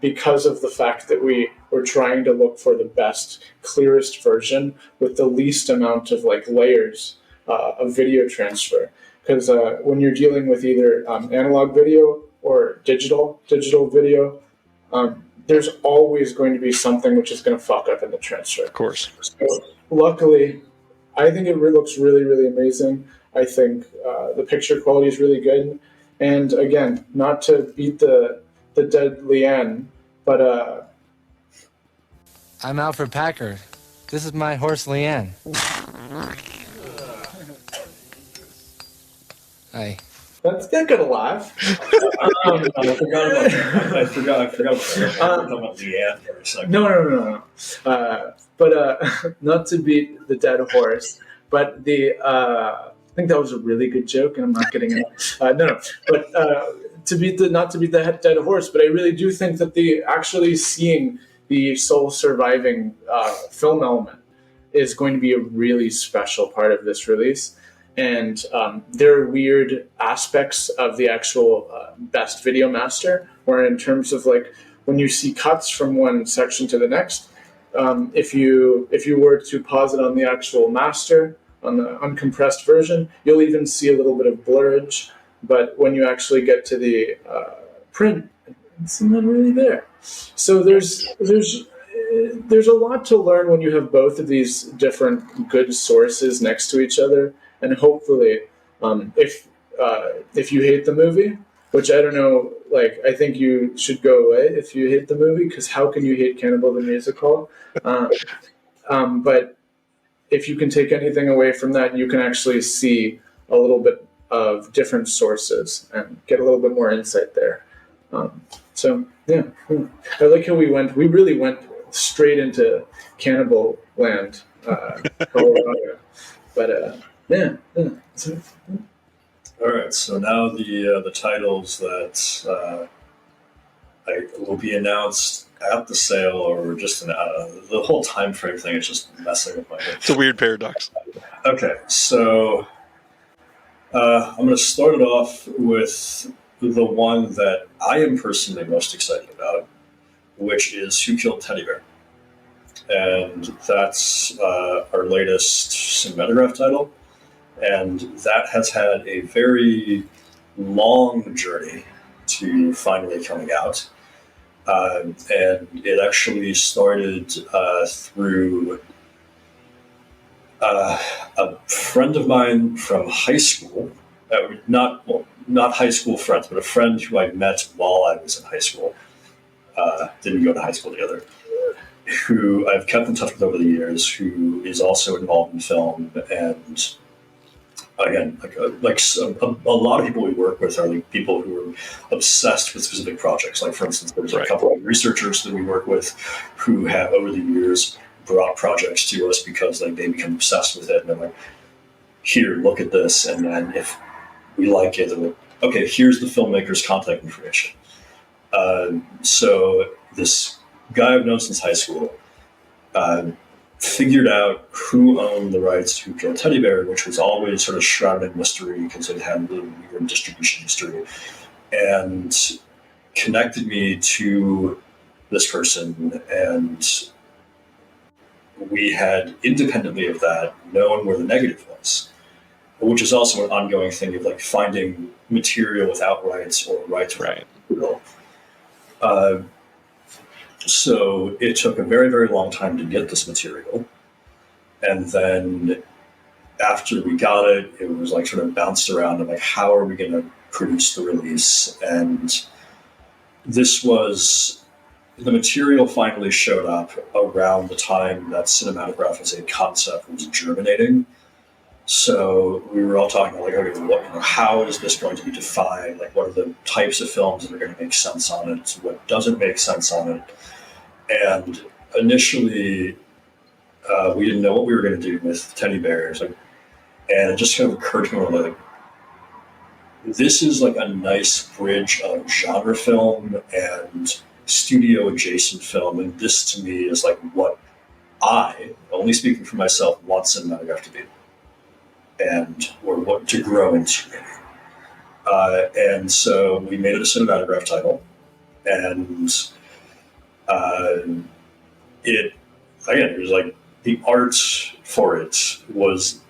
Because of the fact that we were trying to look for the best, clearest version with the least amount of layers of video transfer. Because when you're dealing with either analog video or digital video, there's always going to be something which is going to fuck up in the transfer. Of course. So, luckily, I think it looks really, really amazing. I think the picture quality is really good. And again, not to beat the dead Leanne, but... I'm Alfred Packer. This is my horse, Leanne. Hi. That's not gonna laugh. I forgot about Leanne for a second. No. But not to beat the dead horse, but I think that was a really good joke, and I'm not getting it. No. But not to beat the dead horse, but I really do think that actually seeing the sole surviving film element is going to be a really special part of this release. And there are weird aspects of the actual best video master, where in terms of when you see cuts from one section to the next, if you were to pause it on the actual master, on the uncompressed version, you'll even see a little bit of blurrage. But when you actually get to the print, it's not really there. So there's a lot to learn when you have both of these different good sources next to each other. And hopefully, if you hate the movie, which I don't know. Like, I think you should go away if you hate the movie, because how can you hate Cannibal the Musical? But if you can take anything away from that, you can actually see a little bit of different sources and get a little bit more insight there. So yeah, I like how we really went straight into Cannibal Land, Colorado. But yeah. All right, so now the titles that will be announced at the sale, or just the whole time frame thing is just messing with my head. It's a weird paradox. Okay, so I'm going to start it off with the one that I am personally most excited about, which is Who Killed Teddy Bear? And that's our latest cinematograph title. And that has had a very long journey to finally coming out. And it actually started through a friend of mine from high school. Not high school friends, but a friend who I met while I was in high school. Didn't go to high school together. Who I've kept in touch with over the years, who is also involved in film, and again, a lot of people we work with are like people who are obsessed with specific projects. Like, for instance, there's a couple of researchers that we work with who have over the years brought projects to us because they become obsessed with it, and they're like, "Here, look at this," and then if we like it, they're like, "Okay, here's the filmmaker's contact information." So this guy I've known since high school figured out who owned the rights to Who Killed Teddy Bear, which was always sort of shrouded in mystery because it had a weird distribution history, and connected me to this person. And we had, independently of that, known where the negative was, which is also an ongoing thing of like finding material without rights or rights without material. So it took a very, very long time to get this material. And then after we got it, it was like sort of bounced around and like, how are we going to produce the release? And the material finally showed up around the time that cinematograph as a concept was germinating. So we were all talking about like, okay, how is this going to be defined? Like, what are the types of films that are going to make sense on it? What doesn't make sense on it? And initially, we didn't know what we were going to do with Teddy Bears. And it just kind of occurred to me, like, this is like a nice bridge of genre film and studio adjacent film. And this to me is like what I, only speaking for myself, want cinematograph to be. Or what to grow into. And so we made it a cinematograph title. And it was like the art for it was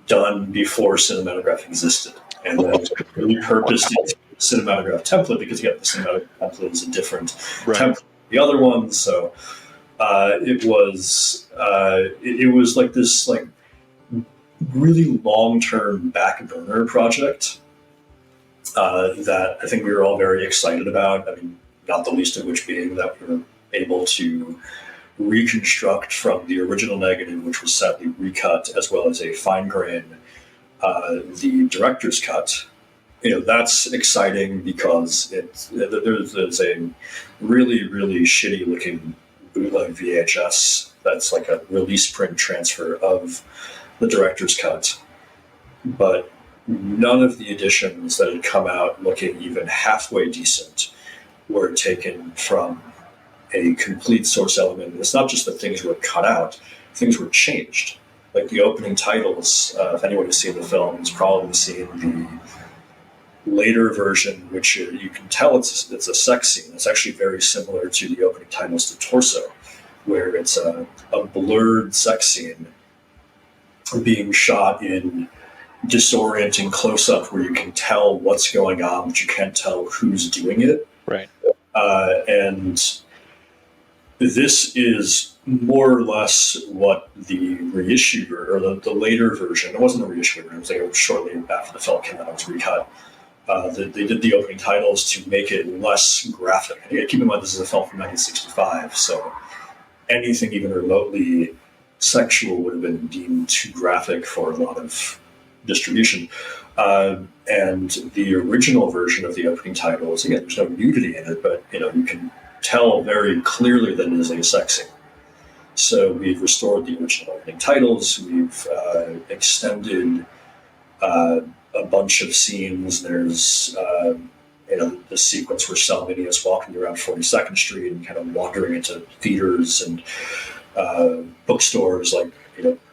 done before cinematograph existed, and then repurposed into the cinematograph template because the cinematograph template is a different template than the other one. So it was like this like really long-term back burner project that I think we were all very excited about. I mean, not the least of which being that we were able to reconstruct from the original negative, which was sadly recut, as well as a fine grain, the director's cut. That's exciting because there's a really, really shitty looking bootleg VHS that's like a release print transfer of the director's cut, but none of the editions that had come out looking even halfway decent were taken from a complete source element. It's not just that things were cut out, things were changed. Like the opening titles, if anyone has seen the film, has probably seen the later version, which you can tell it's a sex scene. It's actually very similar to the opening titles to Torso, where it's a blurred sex scene being shot in disorienting close-up where you can tell what's going on, but you can't tell who's doing it. Right. And this is more or less what the reissue or the later version, it wasn't a reissue, it was like shortly after the film came out, it was recut, They did the opening titles to make it less graphic. And keep in mind, this is a film from 1965, so anything even remotely sexual would have been deemed too graphic for a lot of distribution. And the original version of the opening titles, again, there's no nudity in it, but you can tell very clearly that it is a sex scene. So we've restored the original opening titles. We've extended a bunch of scenes. There's the sequence where Salmini is walking around 42nd Street and kind of wandering into theaters and bookstores.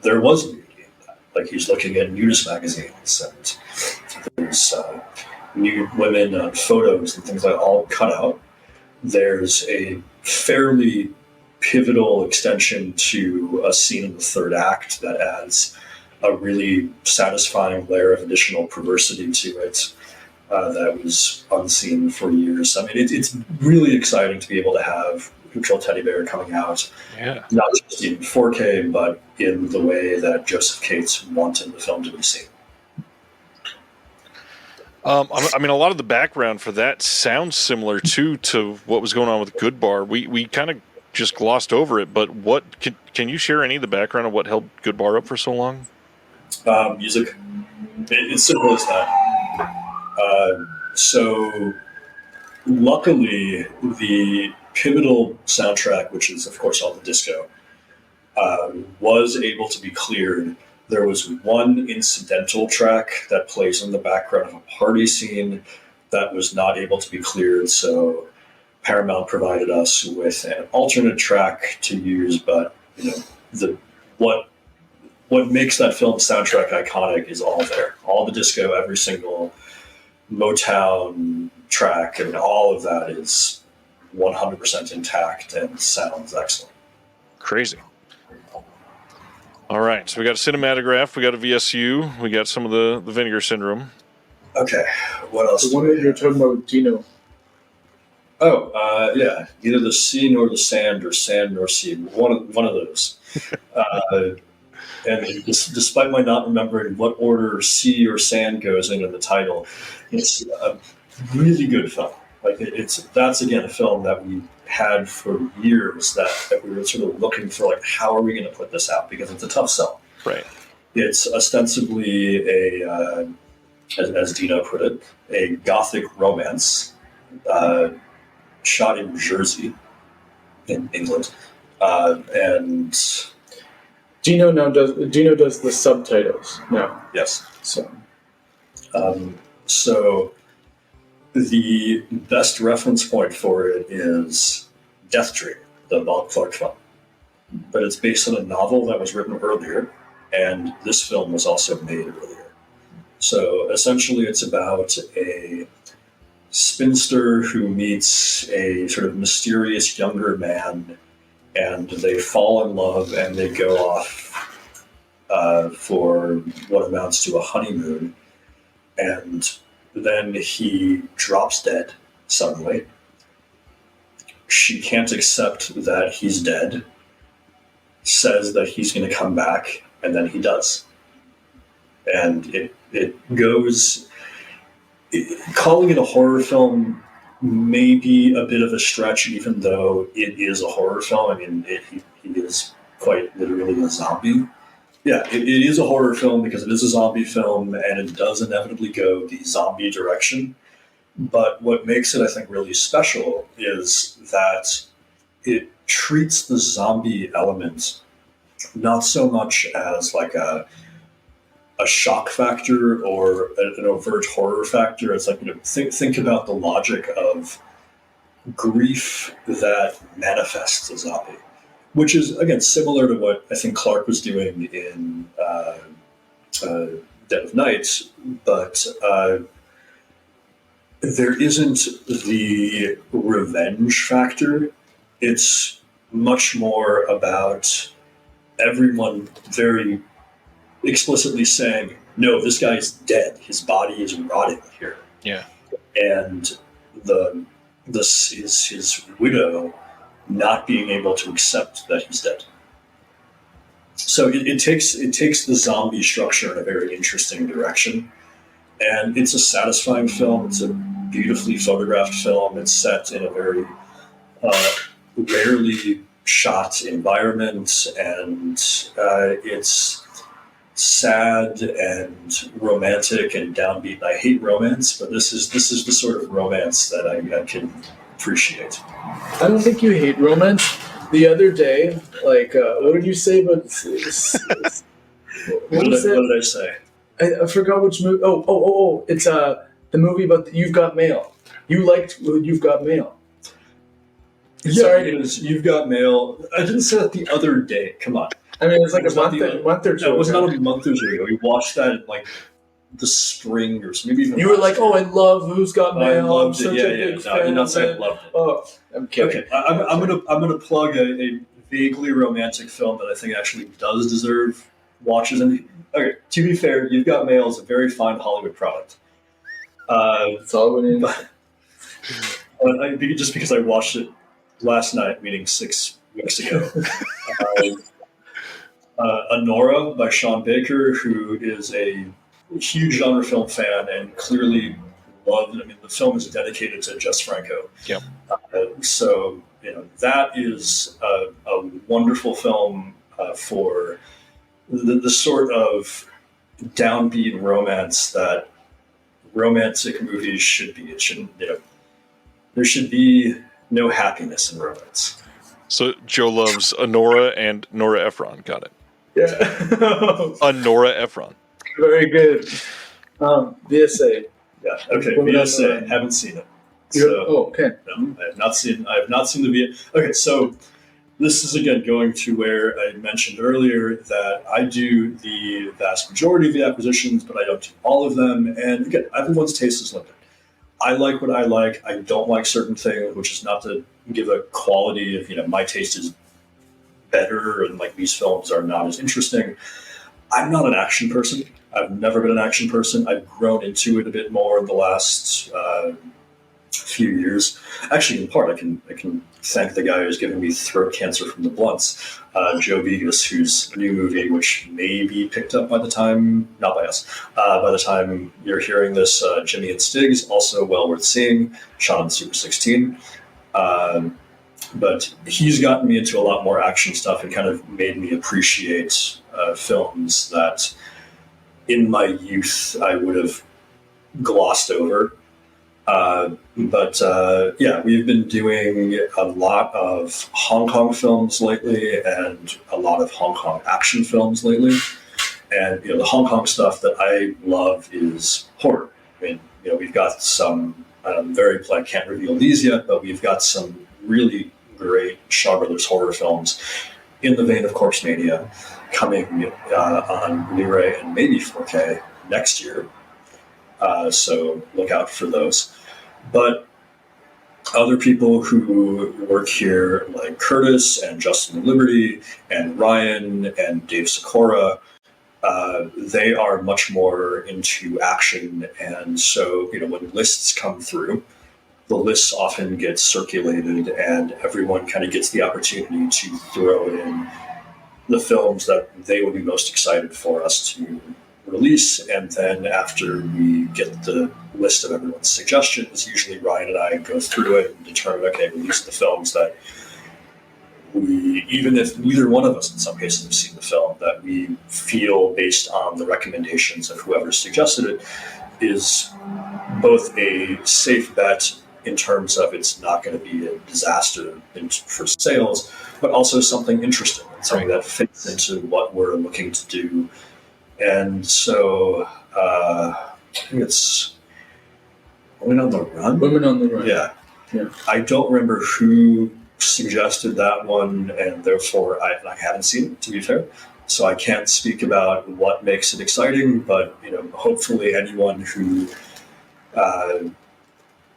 There was nudity in that. Like, he's looking at nudist magazines, and there's nude women on photos and things like that, all cut out. There's a fairly pivotal extension to a scene in the third act that adds a really satisfying layer of additional perversity to it that was unseen for years. I mean, it's really exciting to be able to have Neutral Teddy Bear coming out, not just in 4K, but in the way that Joseph Cates wanted the film to be seen. I mean, a lot of the background for that sounds similar to what was going on with Good Bar. We kind of just glossed over it, but what can you share any of the background of what held Good Bar up for so long? Music. It's simple as that. So, luckily, the pivotal soundtrack, which is, of course, all the disco, was able to be cleared. There was one incidental track that plays in the background of a party scene that was not able to be cleared, so Paramount provided us with an alternate track to use, but what makes that film soundtrack iconic is all there. All the disco, every single Motown track, and all of that is 100% intact and sounds excellent. Crazy. All right, so we got a cinematograph, we got a VSU, we got some of the Vinegar Syndrome. Okay, what else? The one that you're talking about with Dino. Oh, yeah. Either the sea nor the sand, or sand nor sea. One of those. And despite my not remembering what order sea or sand goes in the title, it's a really good film. Like, that's again a film that we had for years that we were sort of looking for, like, how are we going to put this out, because it's a tough sell. Right. It's ostensibly as Dino put it, a gothic romance shot in Jersey, in England, and Dino does the subtitles now. Yes. So the best reference point for it is Death Dream, the Bob Clark film. But it's based on a novel that was written earlier, and this film was also made earlier. So essentially it's about a spinster who meets a sort of mysterious younger man, and they fall in love, and they go off for what amounts to a honeymoon. And then he drops dead suddenly. She can't accept that he's dead, says that he's going to come back, and then he does. And it goes... calling it a horror film may be a bit of a stretch, even though it is a horror film. I mean, he is quite literally a zombie. Yeah, it is a horror film because it is a zombie film, and it does inevitably go the zombie direction. But what makes it, I think, really special is that it treats the zombie element not so much as like a shock factor or an overt horror factor. It's like, think about the logic of grief that manifests a zombie, which is, again, similar to what I think Clark was doing in Dead of Night, but there isn't the revenge factor. It's much more about everyone very explicitly saying, no, this guy's dead. His body is rotting here. Yeah. And his widow not being able to accept that he's dead. So it takes the zombie structure in a very interesting direction. And it's a satisfying film. It's a beautifully photographed film. It's set in a very rarely shot environment, and it's sad and romantic and downbeat. I hate romance, but this is the sort of romance that I can appreciate. I don't think you hate romance. The other day, what did you say about? What did I say? I forgot which movie. Oh! It's the movie about You've Got Mail. You liked You've Got Mail. Sorry, You've Got Mail. I didn't say that the other day. Come on. I mean, it's like a month or two. No, it was not a month or two ago. We watched that in the spring or maybe even. You were like, "Oh, I love Who's Got Mail." I loved I'm it. such a big fan. I did not say I loved it. Oh, I'm kidding. Okay, I'm gonna plug a vaguely romantic film that I think actually does deserve watches. And okay, to be fair, You've Got Mail is a very fine Hollywood product. That's all we need. Just because I watched it last night, meaning 6 weeks ago. Honora by Sean Baker, who is a huge genre film fan and clearly loved. I mean, the film is dedicated to Jess Franco. Yep. So that is a wonderful film for the sort of downbeat romance that romantic movies should be. It shouldn't. There should be no happiness in romance. So Joe loves Honora and Nora Ephron. Got it. Yeah. Honora Ephron. Very good. VSA. Yeah. Okay. VSA. Haven't seen it. So, okay. No, I have not seen the VSA. Okay. So this is again going to where I mentioned earlier that I do the vast majority of the acquisitions, but I don't do all of them. And again, everyone's taste is limited. I like what I like. I don't like certain things, which is not to give a quality of, my taste is better and these films are not as interesting. I'm not an action person. I've never been an action person. I've grown into it a bit more in the last few years. Actually, in part, I can thank the guy who's given me throat cancer from the blunts, Joe Vegas, whose new movie, which may be picked up by the time, not by us, by the time you're hearing this, Jimmy and Stiggs, also well worth seeing, shot on Super 16. But he's gotten me into a lot more action stuff and kind of made me appreciate films that in my youth I would have glossed over. But we've been doing a lot of Hong Kong films lately and a lot of Hong Kong action films lately. And, the Hong Kong stuff that I love is horror. I mean, we've got some, I can't reveal these yet, but we've got some really great Shaw Brothers horror films in the vein of Corpse Mania coming on Blu-ray and maybe 4K next year. So look out for those. But other people who work here, like Curtis and Justin Liberty and Ryan and Dave Sikora, they are much more into action. And so, when lists come through, the lists often get circulated and everyone kind of gets the opportunity to throw in the films that they would be most excited for us to release. And then after we get the list of everyone's suggestions, usually Ryan and I go through it and determine, okay, well, these are the films that we, even if neither one of us in some cases have seen the film, that we feel based on the recommendations of whoever suggested it is both a safe bet in terms of it's not going to be a disaster for sales, but also something interesting, something that fits into what we're looking to do. And so I think it's Women on the Run? Women on the Run. Yeah. Yeah. I don't remember who suggested that one, and therefore I haven't seen it, to be fair. So I can't speak about what makes it exciting, but hopefully anyone who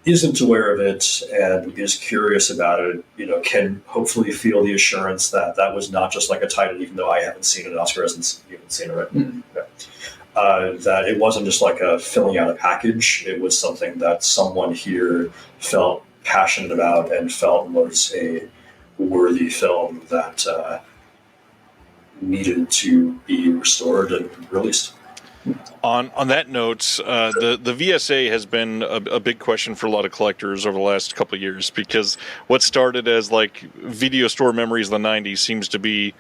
isn't aware of it and is curious about it, can hopefully feel the assurance that that was not just like a title, even though I haven't seen it, and Oscar hasn't even seen it, right? Mm-hmm. Yeah. That it wasn't just like a filling out a package. It was something that someone here felt passionate about and felt was a worthy film that needed to be restored and released. On that note, the VSA has been a big question for a lot of collectors over the last couple of years, because what started as like video store memories of the 90s seems to be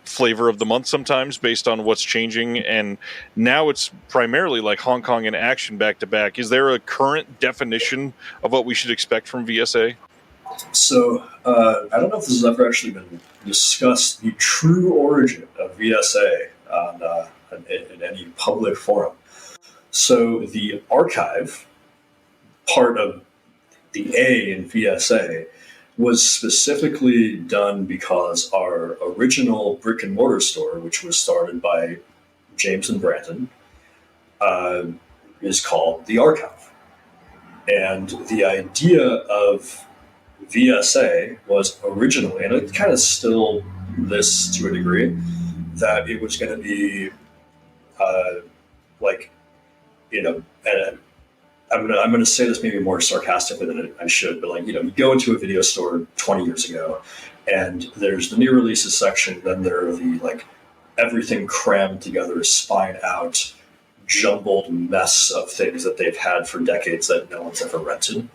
flavor of the month sometimes based on what's changing, and now it's primarily like Hong Kong and action back to back. Is there a current definition of what we should expect from VSA? So I don't know if this has ever actually been discussed, the true origin of VSA in any public forum. So the archive part of the A in VSA was specifically done because our original brick and mortar store, which was started by James and Brandon, is called the Archive. And the idea of VSA was originally, and it kind of still this to a degree, that it was going to be and I'm gonna say this maybe more sarcastically than I should, but you go into a video store 20 years ago, and there's the new releases section, then there are the everything crammed together, spine out, jumbled mess of things that they've had for decades that no one's ever rented.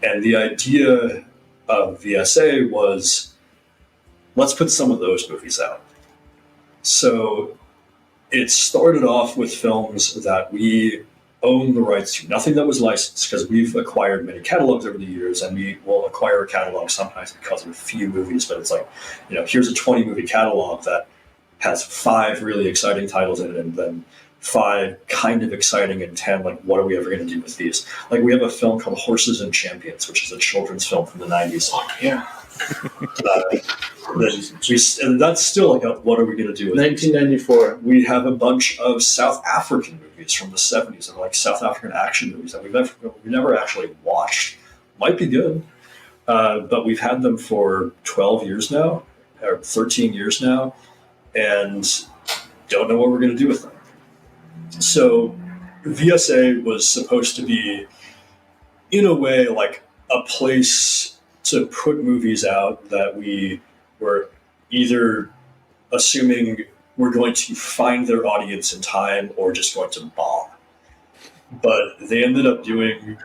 And the idea of VSA was, let's put some of those movies out. So it started off with films that we own the rights to, nothing that was licensed, because we've acquired many catalogs over the years, and we will acquire a catalog sometimes because of a few movies, but it's here's a 20 movie catalog that has 5 really exciting titles in it, and then 5 kind of exciting, and 10 what are we ever going to do with these? We have a film called Horses and Champions, which is a children's film from the 90s. Oh, yeah. And that's still what are we going to do with 1994. We have a bunch of South African movies from the 70s, and South African action movies that we've never actually watched. Might be good, but we've had them for 12 years now, or 13 years now, and don't know what we're going to do with them. So VSA was supposed to be, in a way, a place to put movies out that we were either assuming we're going to find their audience in time or just going to bomb. But they ended up doing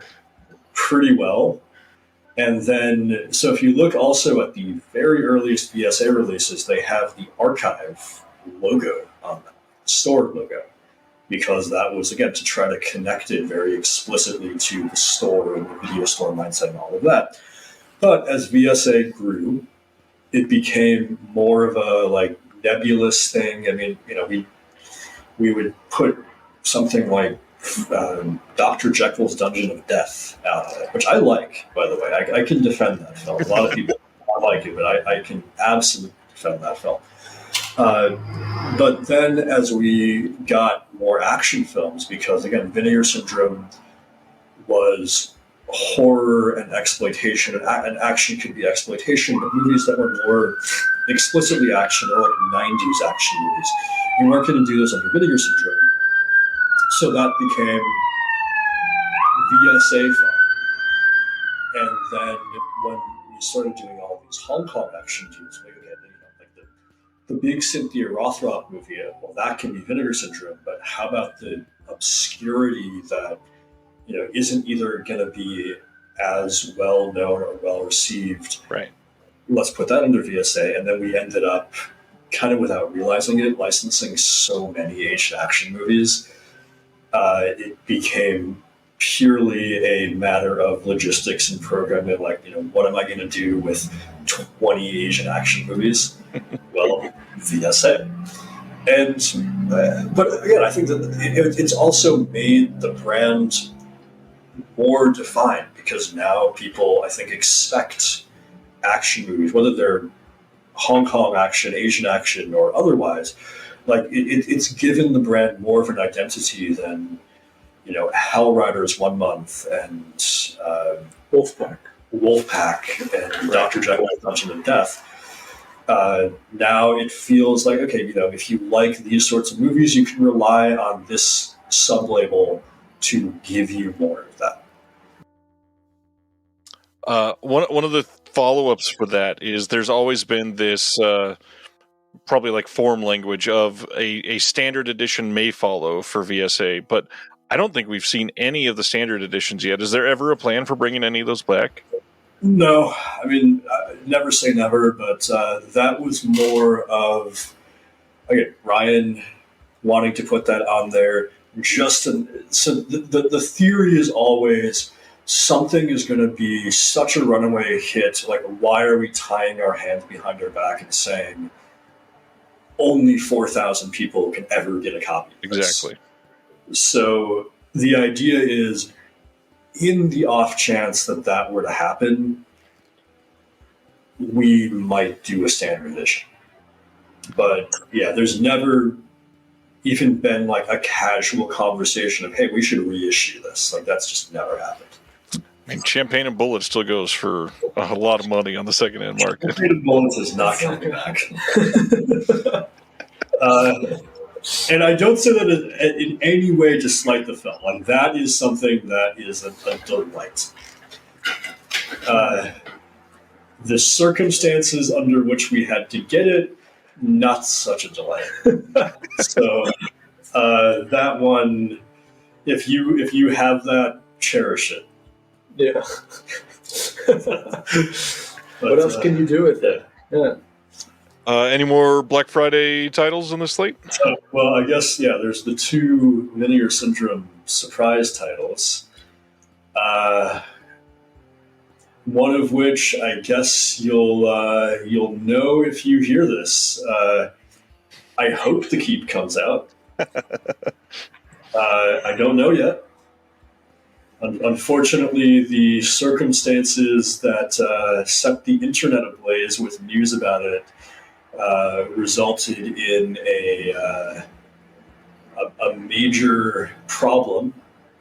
pretty well. And then, so if you look also at the very earliest VSA releases, they have the archive logo on them, store logo, because that was, again, to try to connect it very explicitly to the store and the video store mindset and all of that. But as VSA grew, it became more of a nebulous thing. I mean, we would put something like Dr. Jekyll's Dungeon of Death out of it, which I like, by the way. I can defend that film. A lot of people don't like it, but I can absolutely defend that film. But then as we got more action films, because, again, Vinegar Syndrome was horror and exploitation, and action could be exploitation, but movies that were more explicitly action, or 90s action movies, you weren't going to do those under Vinegar Syndrome. So that became VSA film. And then when we started doing all these Hong Kong action movies, the big Cynthia Rothrock movie, well, that can be Vinegar Syndrome, but how about the obscurity that isn't either going to be as well known or well received? Right. Let's put that under VSA. And then we ended up, kind of without realizing it, licensing so many Asian action movies. It became purely a matter of logistics and programming. What am I going to do with 20 Asian action movies? Well, VSA. And but again, I think that it's also made the brand more defined, because now people, I think, expect action movies, whether they're Hong Kong action, Asian action, or otherwise. It's given the brand more of an identity than Hell Riders 1 month and Wolfpack and Dr. Jekyll's Dungeon of Death. Now it feels like, okay, if you like these sorts of movies, you can rely on this sub-label to give you more of that. One of the follow-ups for that is there's always been this probably like form language of a standard edition may follow for VSA, but I don't think we've seen any of the standard editions yet. Is there ever a plan for bringing any of those back? No, I mean, never say never, but that was more of, again, Ryan wanting to put that on there. So the theory is always something is going to be such a runaway hit. Like, why are we tying our hands behind our back and saying only 4,000 people can ever get a copy of this? Exactly. So the idea is, in the off chance that were to happen, we might do a standard edition. But yeah, there's never even been like a casual conversation of, hey, we should reissue this. Like, that's just never happened. I mean, Champagne and Bullets still goes for a lot of money on the second-hand market. Champagne and Bullets is not coming back. And I don't say that in any way to slight the film. Like, that is something that is a delight. The circumstances under which we had to get it, not such a delight. So that one, if you have that, cherish it. Yeah. What else can you do with it? Yeah. Any more Black Friday titles on the slate? Well, I guess, yeah, there's the 2 Vinegar Syndrome surprise titles. One of which I guess you'll know if you hear this. I hope The Keep comes out. I don't know yet. Unfortunately, the circumstances that set the internet ablaze with news about it resulted in a major problem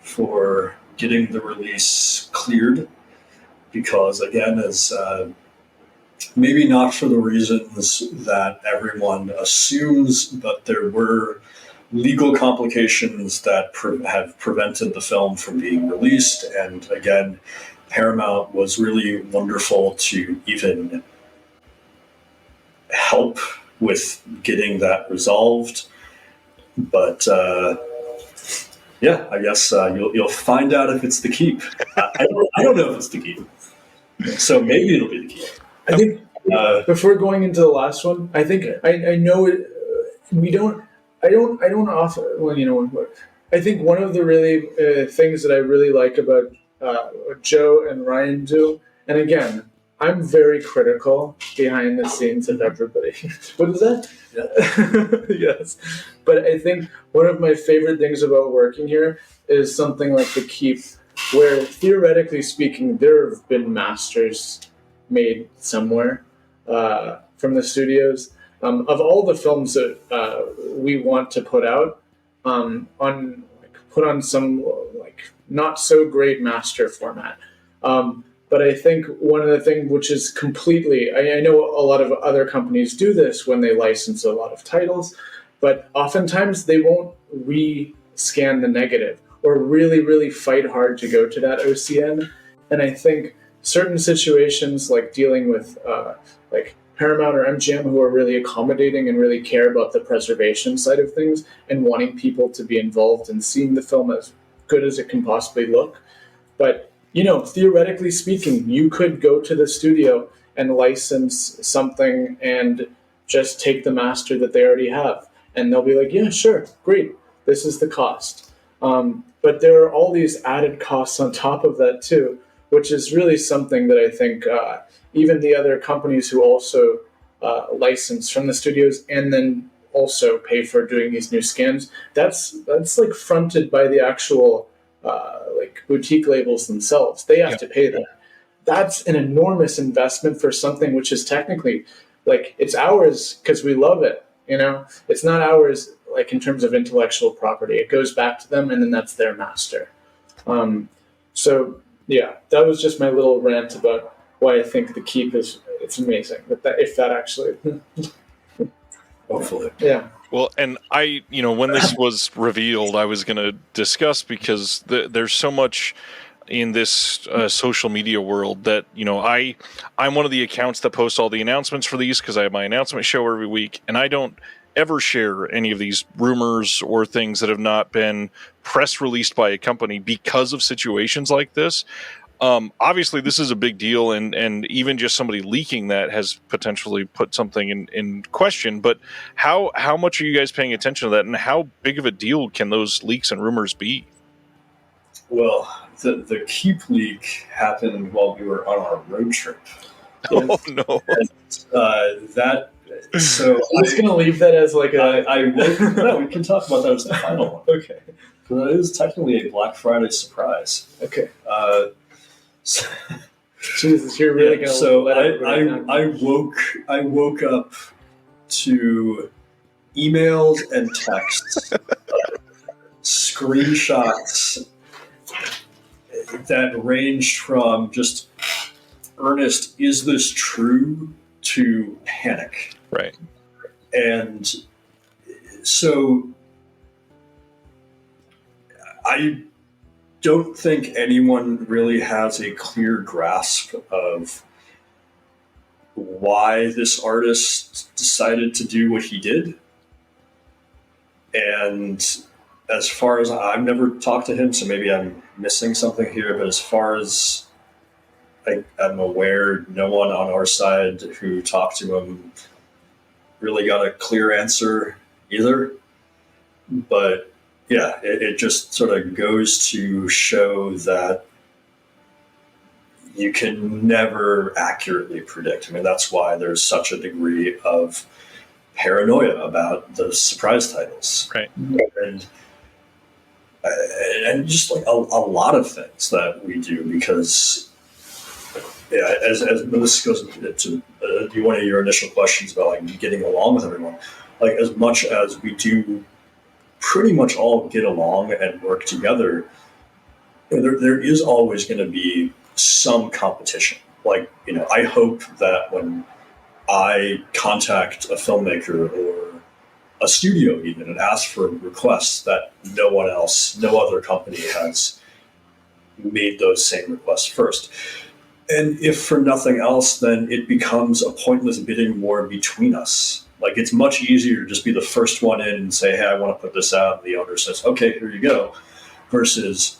for getting the release cleared. Because, again, as maybe not for the reasons that everyone assumes, but there were legal complications that have prevented the film from being released. And again, Paramount was really wonderful to even help with getting that resolved. But yeah, I guess you'll find out if it's The Keep. I don't know if it's The Keep. So maybe it'll be The Keep. I think before going into the last one, I think I know it. We don't. I don't offer. Well, you know what? I think one of the really things that I really like about what Joe and Ryan do, and again, I'm very critical behind the scenes of everybody. What is that? Yeah. Yes. But I think one of my favorite things about working here is something like The Keep, where theoretically speaking, there have been masters made somewhere from the studios. Of all the films that we want to put out, put on some not so great master format. But I think one of the things which is completely, I know a lot of other companies do this when they license a lot of titles, but oftentimes they won't re-scan the negative or really, really fight hard to go to that OCN. And I think certain situations like dealing with Paramount or MGM, who are really accommodating and really care about the preservation side of things and wanting people to be involved in seeing the film as good as it can possibly look. But theoretically speaking, you could go to the studio and license something and just take the master that they already have. And they'll be like, yeah, sure, great. This is the cost. But there are all these added costs on top of that too, which is really something that I think even the other companies who also license from the studios and then also pay for doing these new scans, that's like fronted by the actual boutique labels themselves. They have to pay that. That's an enormous investment for something which is technically it's ours because we love it. It's not ours in terms of intellectual property. It goes back to them, and then that's their master. So yeah, that was just my little rant about why I think The Keep it's amazing. If that actually, hopefully, yeah. Well, and when this was revealed, I was going to discuss because there's so much, in this social media world that, I'm one of the accounts that posts all the announcements for these because I have my announcement show every week, and I don't ever share any of these rumors or things that have not been press released by a company because of situations like this. Obviously, this is a big deal, and even just somebody leaking that has potentially put something in question. But how much are you guys paying attention to that, and how big of a deal can those leaks and rumors be? Well, the Keep leak happened while we were on our road trip. Oh, no. And, so I'm just going to leave that as like no, we can talk about that as the final one. Okay. But it is technically a Black Friday surprise. Okay. Jesus, you're really going to so let I woke up to emails and texts, screenshots that ranged from just earnest, is this true, to panic. Right. And so I don't think anyone really has a clear grasp of why this artist decided to do what he did. And as far as I've never talked to him, so maybe I'm missing something here, but as far as I'm aware, no one on our side who talked to him really got a clear answer either. But yeah, it just sort of goes to show that you can never accurately predict. I mean, that's why there's such a degree of paranoia about the surprise titles. Right. And just like a lot of things that we do, because yeah, as this goes to one of your initial questions about like getting along with everyone, like as much as we do pretty much all get along and work together, there is always going to be some competition. Like, I hope that when I contact a filmmaker or a studio even and ask for requests, that no other company has made those same requests first. And if for nothing else, then it becomes a pointless bidding war between us. Like, it's much easier to just be the first one in and say, hey, I want to put this out. And the owner says, okay, here you go. Versus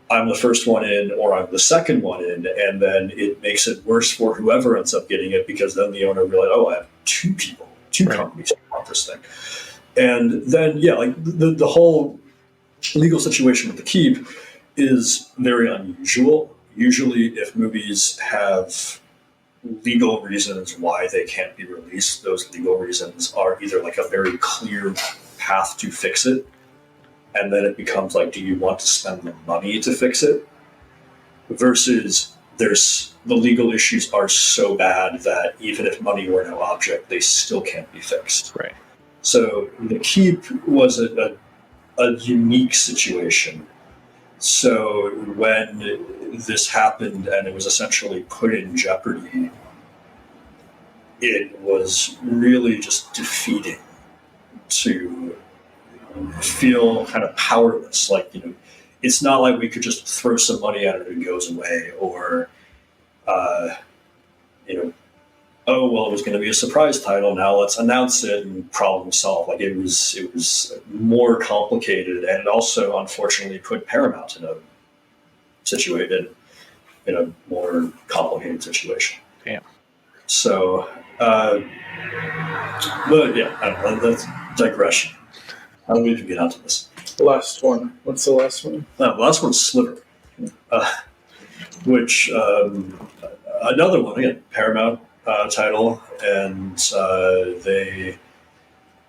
I'm the first one in or I'm the second one in. And then it makes it worse for whoever ends up getting it, because then the owner realizes, oh, I have two companies who want this thing. And then, yeah, like the whole legal situation with the Keep is very unusual. Usually, if movies have legal reasons why they can't be released, those legal reasons are either like a very clear path to fix it, and then it becomes like, do you want to spend the money to fix it? Versus the legal issues are so bad that even if money were no object, they still can't be fixed. Right. So the Keep was a unique situation. So when this happened and it was essentially put in jeopardy, it was really just defeating to feel kind of powerless. Like, it's not like we could just throw some money at it and it goes away, or, oh, well, it was going to be a surprise title, now let's announce it and problem solve. Like, it was more complicated, and it also unfortunately put Paramount in a more complicated situation. Yeah. So, but yeah, I don't know, that's digression. How do we even get onto this? Last one. What's the last one? The last one's Sliver, which another one, again, Paramount title, and they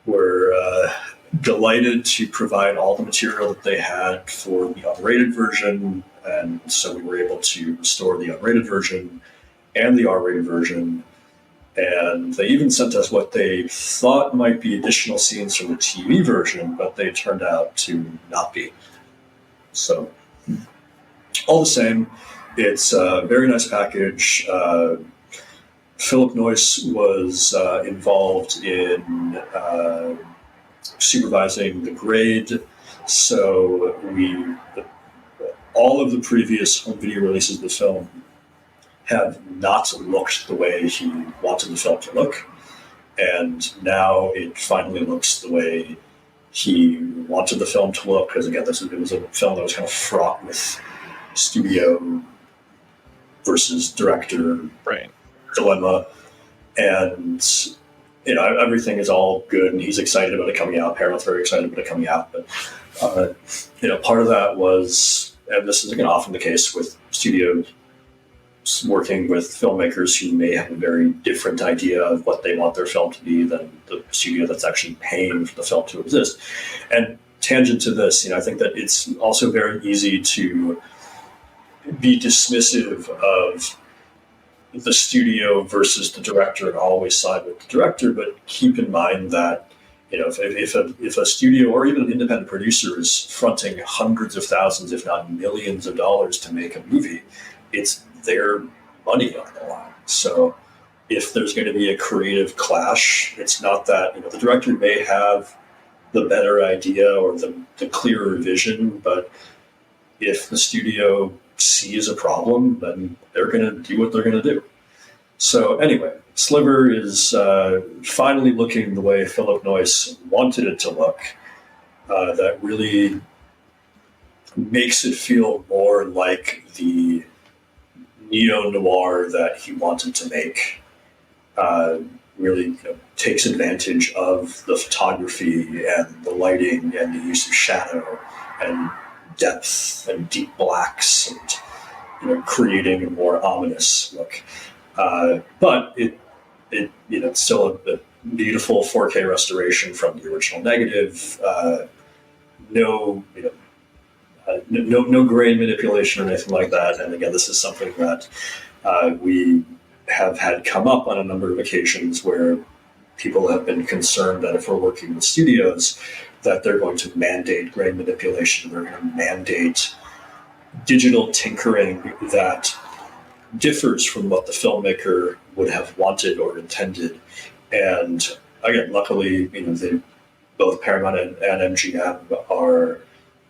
were delighted to provide all the material that they had for the unrated version, and so we were able to restore the unrated version and the R-rated version, and they even sent us what they thought might be additional scenes from the TV version, but they turned out to not be. So, all the same, it's a very nice package. Philip Noyce was involved in supervising the grade, so all of the previous home video releases of the film have not looked the way he wanted the film to look. And now it finally looks the way he wanted the film to look. Because again, it was a film that was kind of fraught with studio versus director dilemma. And, everything is all good, and he's excited about it coming out. Paramount's very excited about it coming out. But, part of that was, and this is again often the case with studios working with filmmakers who may have a very different idea of what they want their film to be than the studio that's actually paying for the film to exist. And tangent to this, I think that it's also very easy to be dismissive of the studio versus the director and always side with the director, but keep in mind that if a studio or even an independent producer is fronting hundreds of thousands, if not millions of dollars to make a movie, it's their money on the line. So if there's going to be a creative clash, it's not that the director may have the better idea or the clearer vision, but if the studio sees a problem, then they're going to do what they're going to do. So anyway, Sliver is finally looking the way Philip Noyce wanted it to look. That really makes it feel more like the neo-noir that he wanted to make. Really takes advantage of the photography and the lighting and the use of shadow and depth and deep blacks and creating a more ominous look. But it's still a beautiful 4K restoration from the original negative. No grain manipulation or anything like that. And again, this is something that we have had come up on a number of occasions where people have been concerned that if we're working with studios, that they're going to mandate grain manipulation, they're going to mandate digital tinkering that differs from what the filmmaker would have wanted or intended. And again, luckily, both Paramount and MGM are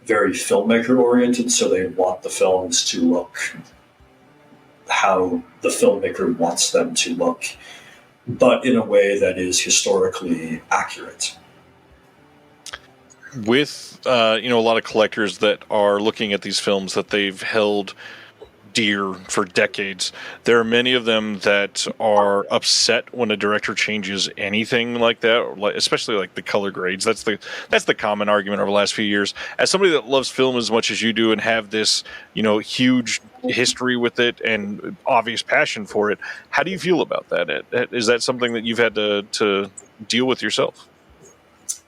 very filmmaker oriented, so they want the films to look how the filmmaker wants them to look, but in a way that is historically accurate. With a lot of collectors that are looking at these films that they've held dear for decades, there are many of them that are upset when a director changes anything like that, especially like the color grades. That's the common argument over the last few years. As somebody that loves film as much as you do and have this huge history with it and obvious passion for it, how do you feel about that? Is that something that you've had to deal with yourself?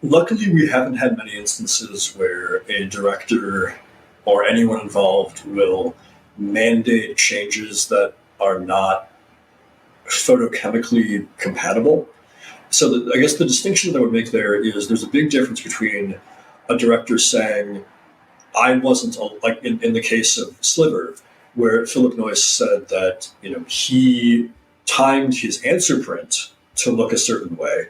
Luckily, we haven't had many instances where a director or anyone involved will mandate changes that are not photochemically compatible. So I guess the distinction that I would make there is there's a big difference between a director saying, I wasn't, like in the case of Sliver, where Philip Noyce said that he timed his answer print to look a certain way,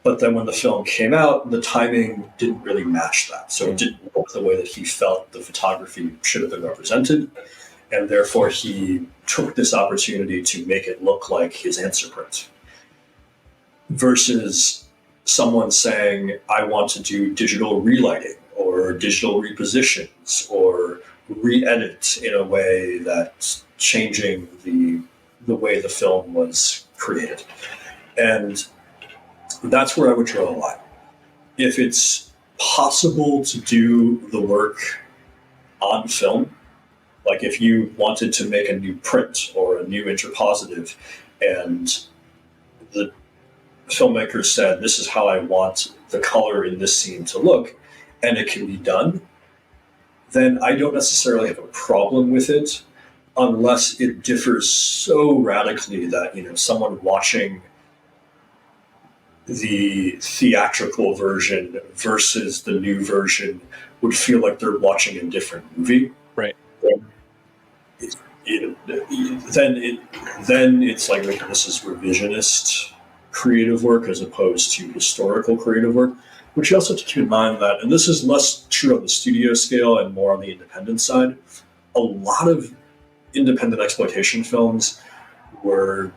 but then when the film came out, the timing didn't really match that. So it didn't look the way that he felt the photography should have been represented. And therefore, he took this opportunity to make it look like his answer print. Versus someone saying, I want to do digital relighting or digital repositions or re-edit in a way that's changing the way the film was created. And that's where I would draw a line. If it's possible to do the work on film, like if you wanted to make a new print or a new interpositive and the filmmaker said, this is how I want the color in this scene to look, and it can be done, then I don't necessarily have a problem with it unless it differs so radically that, someone watching the theatrical version versus the new version would feel like they're watching a different movie. Right. Then it's like this is revisionist creative work as opposed to historical creative work, which you also have to keep in mind that, and this is less true on the studio scale and more on the independent side, a lot of independent exploitation films were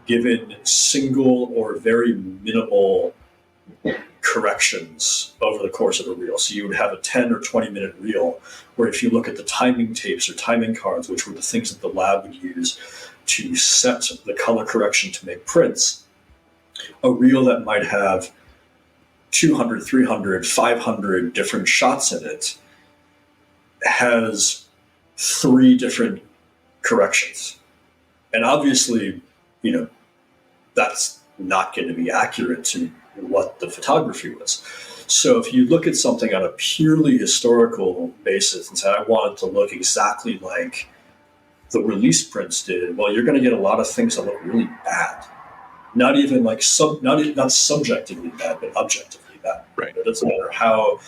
given single or very minimal corrections over the course of a reel. So you would have a 10 or 20 minute reel where if you look at the timing tapes or timing cards, which were the things that the lab would use to set the color correction to make prints, a reel that might have 200, 300, 500 different shots in it has 3 different corrections. And obviously, that's not going to be accurate to what the photography was. So if you look at something on a purely historical basis and say, I want it to look exactly like the release prints did, well, you're going to get a lot of things that look really bad. Not even like not subjectively bad, but objectively bad. Right. It doesn't matter how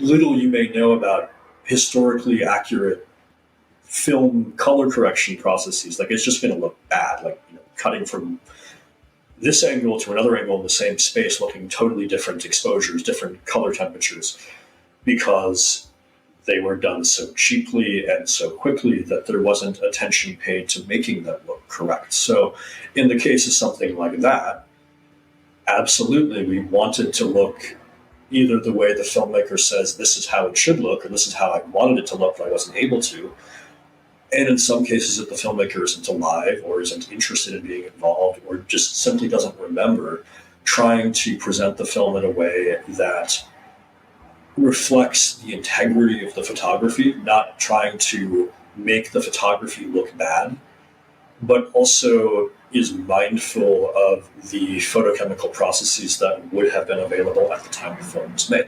little you may know about historically accurate film color correction processes. Like, it's just going to look bad. Like, cutting from this angle to another angle in the same space, looking totally different exposures, different color temperatures, because they were done so cheaply and so quickly that there wasn't attention paid to making them look correct. So in the case of something like that, absolutely, we want it to look either the way the filmmaker says this is how it should look, or this is how I wanted it to look, but I wasn't able to. And in some cases, if the filmmaker isn't alive or isn't interested in being involved or just simply doesn't remember, trying to present the film in a way that reflects the integrity of the photography, not trying to make the photography look bad, but also is mindful of the photochemical processes that would have been available at the time the film was made.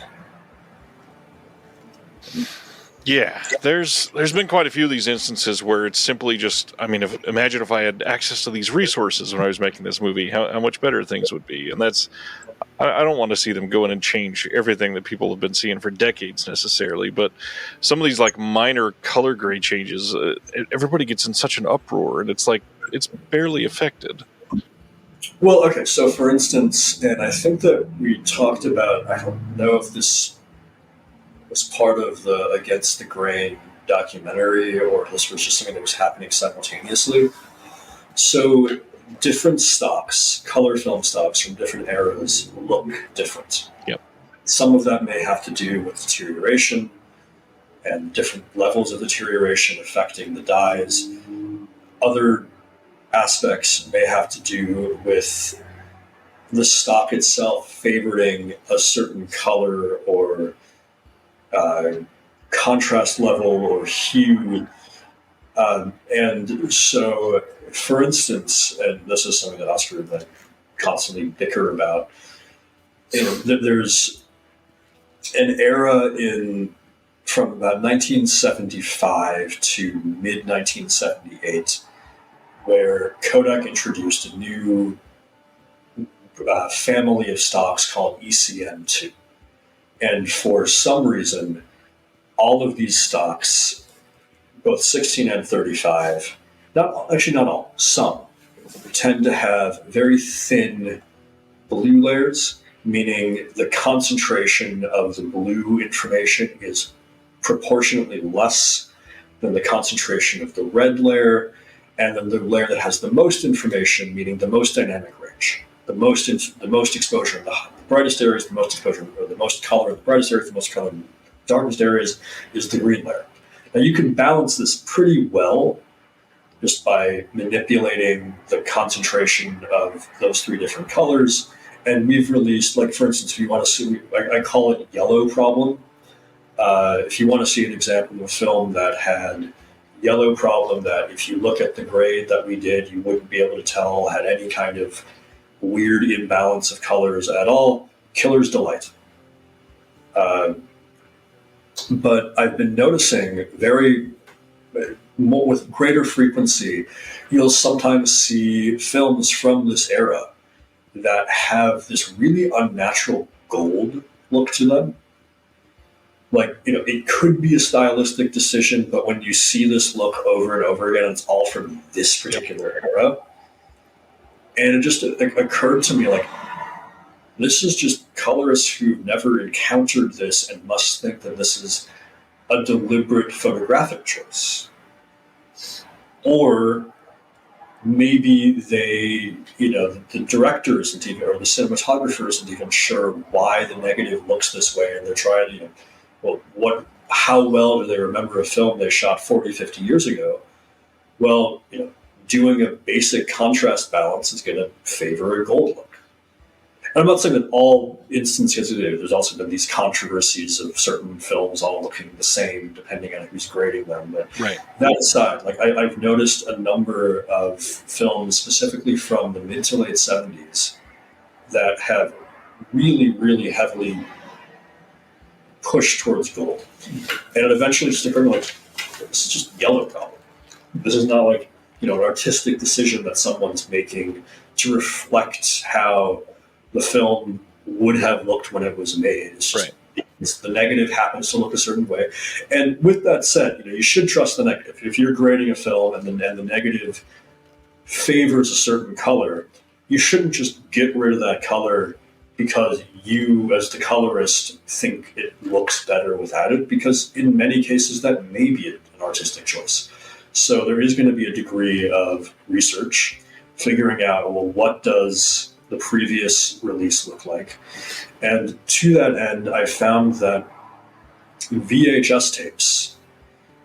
Yeah, there's been quite a few of these instances where it's simply just, imagine if I had access to these resources when I was making this movie, how much better things would be. And that's, I don't want to see them go in and change everything that people have been seeing for decades necessarily, but some of these like minor color grade changes, everybody gets in such an uproar, and it's like, it's barely affected. Well, okay, so for instance, and I think that we talked about, I don't know if this was part of the Against the Grain documentary or this was just something that was happening simultaneously. So different stocks, color film stocks from different eras look different. Yep. Some of that may have to do with deterioration and different levels of deterioration affecting the dyes. Other aspects may have to do with the stock itself favoring a certain color or contrast level or hue. And so, for instance, and this is something that Oscar and I constantly bicker about, there's an era from about 1975 to mid-1978 where Kodak introduced a new family of stocks called ECM2. And for some reason, all of these stocks, both 16 and 35, not all, some, tend to have very thin blue layers, meaning the concentration of the blue information is proportionately less than the concentration of the red layer, and then the layer that has the most information, meaning the most dynamic range, the most exposure in the brightest areas, the most exposure, or the most color in the brightest areas, the most color in the darkest areas is the green layer. Now you can balance this pretty well just by manipulating the concentration of those 3 different colors. And we've released, like for instance, if you want to see, I call it yellow problem. If you want to see an example of a film that had yellow problem, that if you look at the grade that we did, you wouldn't be able to tell had any kind of weird imbalance of colors at all, Killer's Delight. But I've been noticing with greater frequency, you'll sometimes see films from this era that have this really unnatural gold look to them. Like, it could be a stylistic decision, but when you see this look over and over again, it's all from this particular era. And it just occurred to me, like, this is just colorists who've never encountered this and must think that this is a deliberate photographic choice. Or maybe the director isn't even, or the cinematographer isn't even sure why the negative looks this way, and they're trying to, how well do they remember a film they shot 40, 50 years ago? Well, doing a basic contrast balance is going to favor a gold look. And I'm not saying that all instances, there's also been these controversies of certain films all looking the same depending on who's grading them. But that aside, I've noticed a number of films, specifically from the mid to late 70s, that have really, really heavily pushed towards gold. And it eventually just occurred this is just yellow problem. This is not an artistic decision that someone's making to reflect how the film would have looked when it was made. It's just, the negative happens to look a certain way. And with that said, you should trust the negative. If you're grading a film and the negative favors a certain color, you shouldn't just get rid of that color because you, as the colorist, think it looks better without it, because in many cases that may be an artistic choice. So there is going to be a degree of research, figuring out, what does the previous release look like? And to that end, I found that VHS tapes,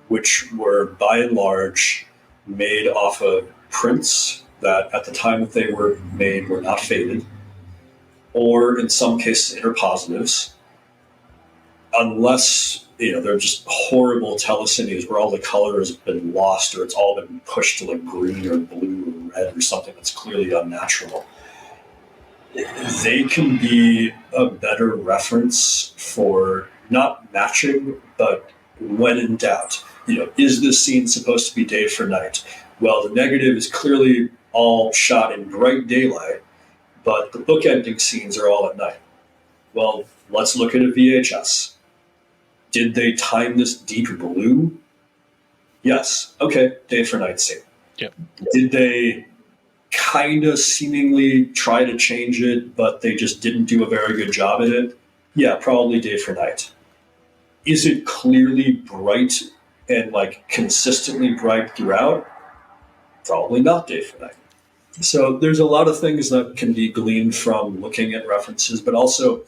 which were by and large made off of prints that at the time that they were made were not faded, or in some cases interpositives, unless they're just horrible telecines where all the color has been lost or it's all been pushed to green or blue or red or something that's clearly unnatural. They can be a better reference for not matching, but when in doubt. Is this scene supposed to be day for night? Well, the negative is clearly all shot in bright daylight, but the bookending scenes are all at night. Well, let's look at a VHS. Did they time this deep blue? Yes. Okay, day for night scene. Yep. Did they kind of seemingly try to change it, but they just didn't do a very good job at it? Yeah, probably day for night. Is it clearly bright and consistently bright throughout? Probably not day for night. So there's a lot of things that can be gleaned from looking at references, but also,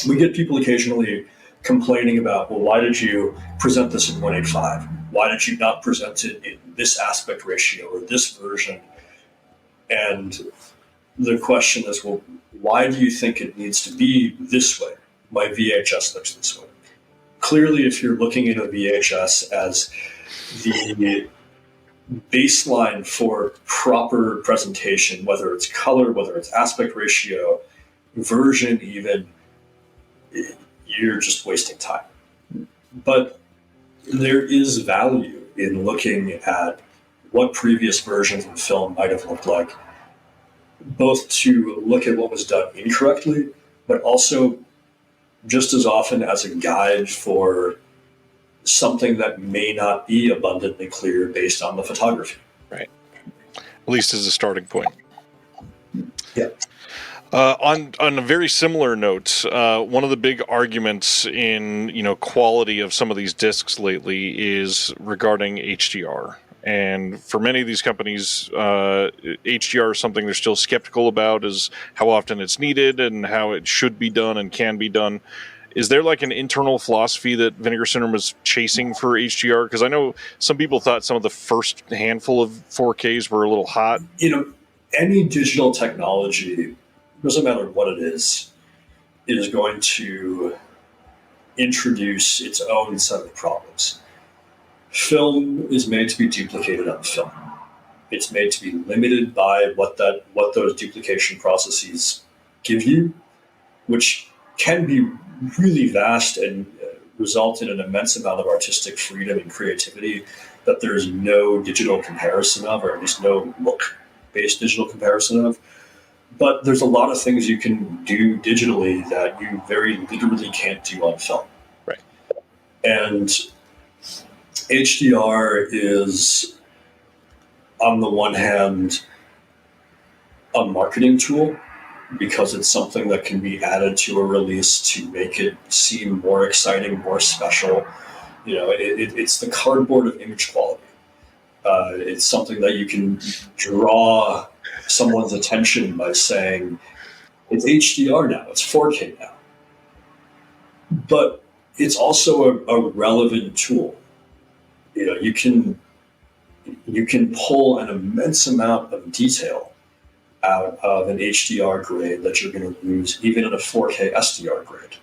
we get people occasionally complaining about, why did you present this in 1:8:5? Why did you not present it in this aspect ratio or this version? And the question is, why do you think it needs to be this way? My VHS looks this way. Clearly, if you're looking at a VHS as the baseline for proper presentation, whether it's color, whether it's aspect ratio, version even, you're just wasting time. But there is value in looking at what previous versions of film might have looked like, both to look at what was done incorrectly, but also just as often as a guide for something that may not be abundantly clear based on the photography. Right. At least as a starting point. Yeah. On a very similar note, one of the big arguments in quality of some of these discs lately is regarding HDR. And for many of these companies, HDR is something they're still skeptical about, is how often it's needed and how it should be done and can be done. Is there an internal philosophy that Vinegar Syndrome was chasing for HDR? Because I know some people thought some of the first handful of 4Ks were a little hot. Any digital technology, doesn't matter what it is going to introduce its own set of problems. Film is made to be duplicated on film. It's made to be limited by what those duplication processes give you, which can be really vast and result in an immense amount of artistic freedom and creativity that there's no digital comparison of, or at least no look-based digital comparison of. But there's a lot of things you can do digitally that you very literally can't do on film. Right. And HDR is, on the one hand, a marketing tool because it's something that can be added to a release to make it seem more exciting, more special. You know, it's the cardboard of image quality. It's something that you can draw someone's attention by saying, it's HDR now, it's 4K now. But it's also a relevant tool. You know, you can pull an immense amount of detail out of an HDR grade that you're going to use even in a 4K SDR grade.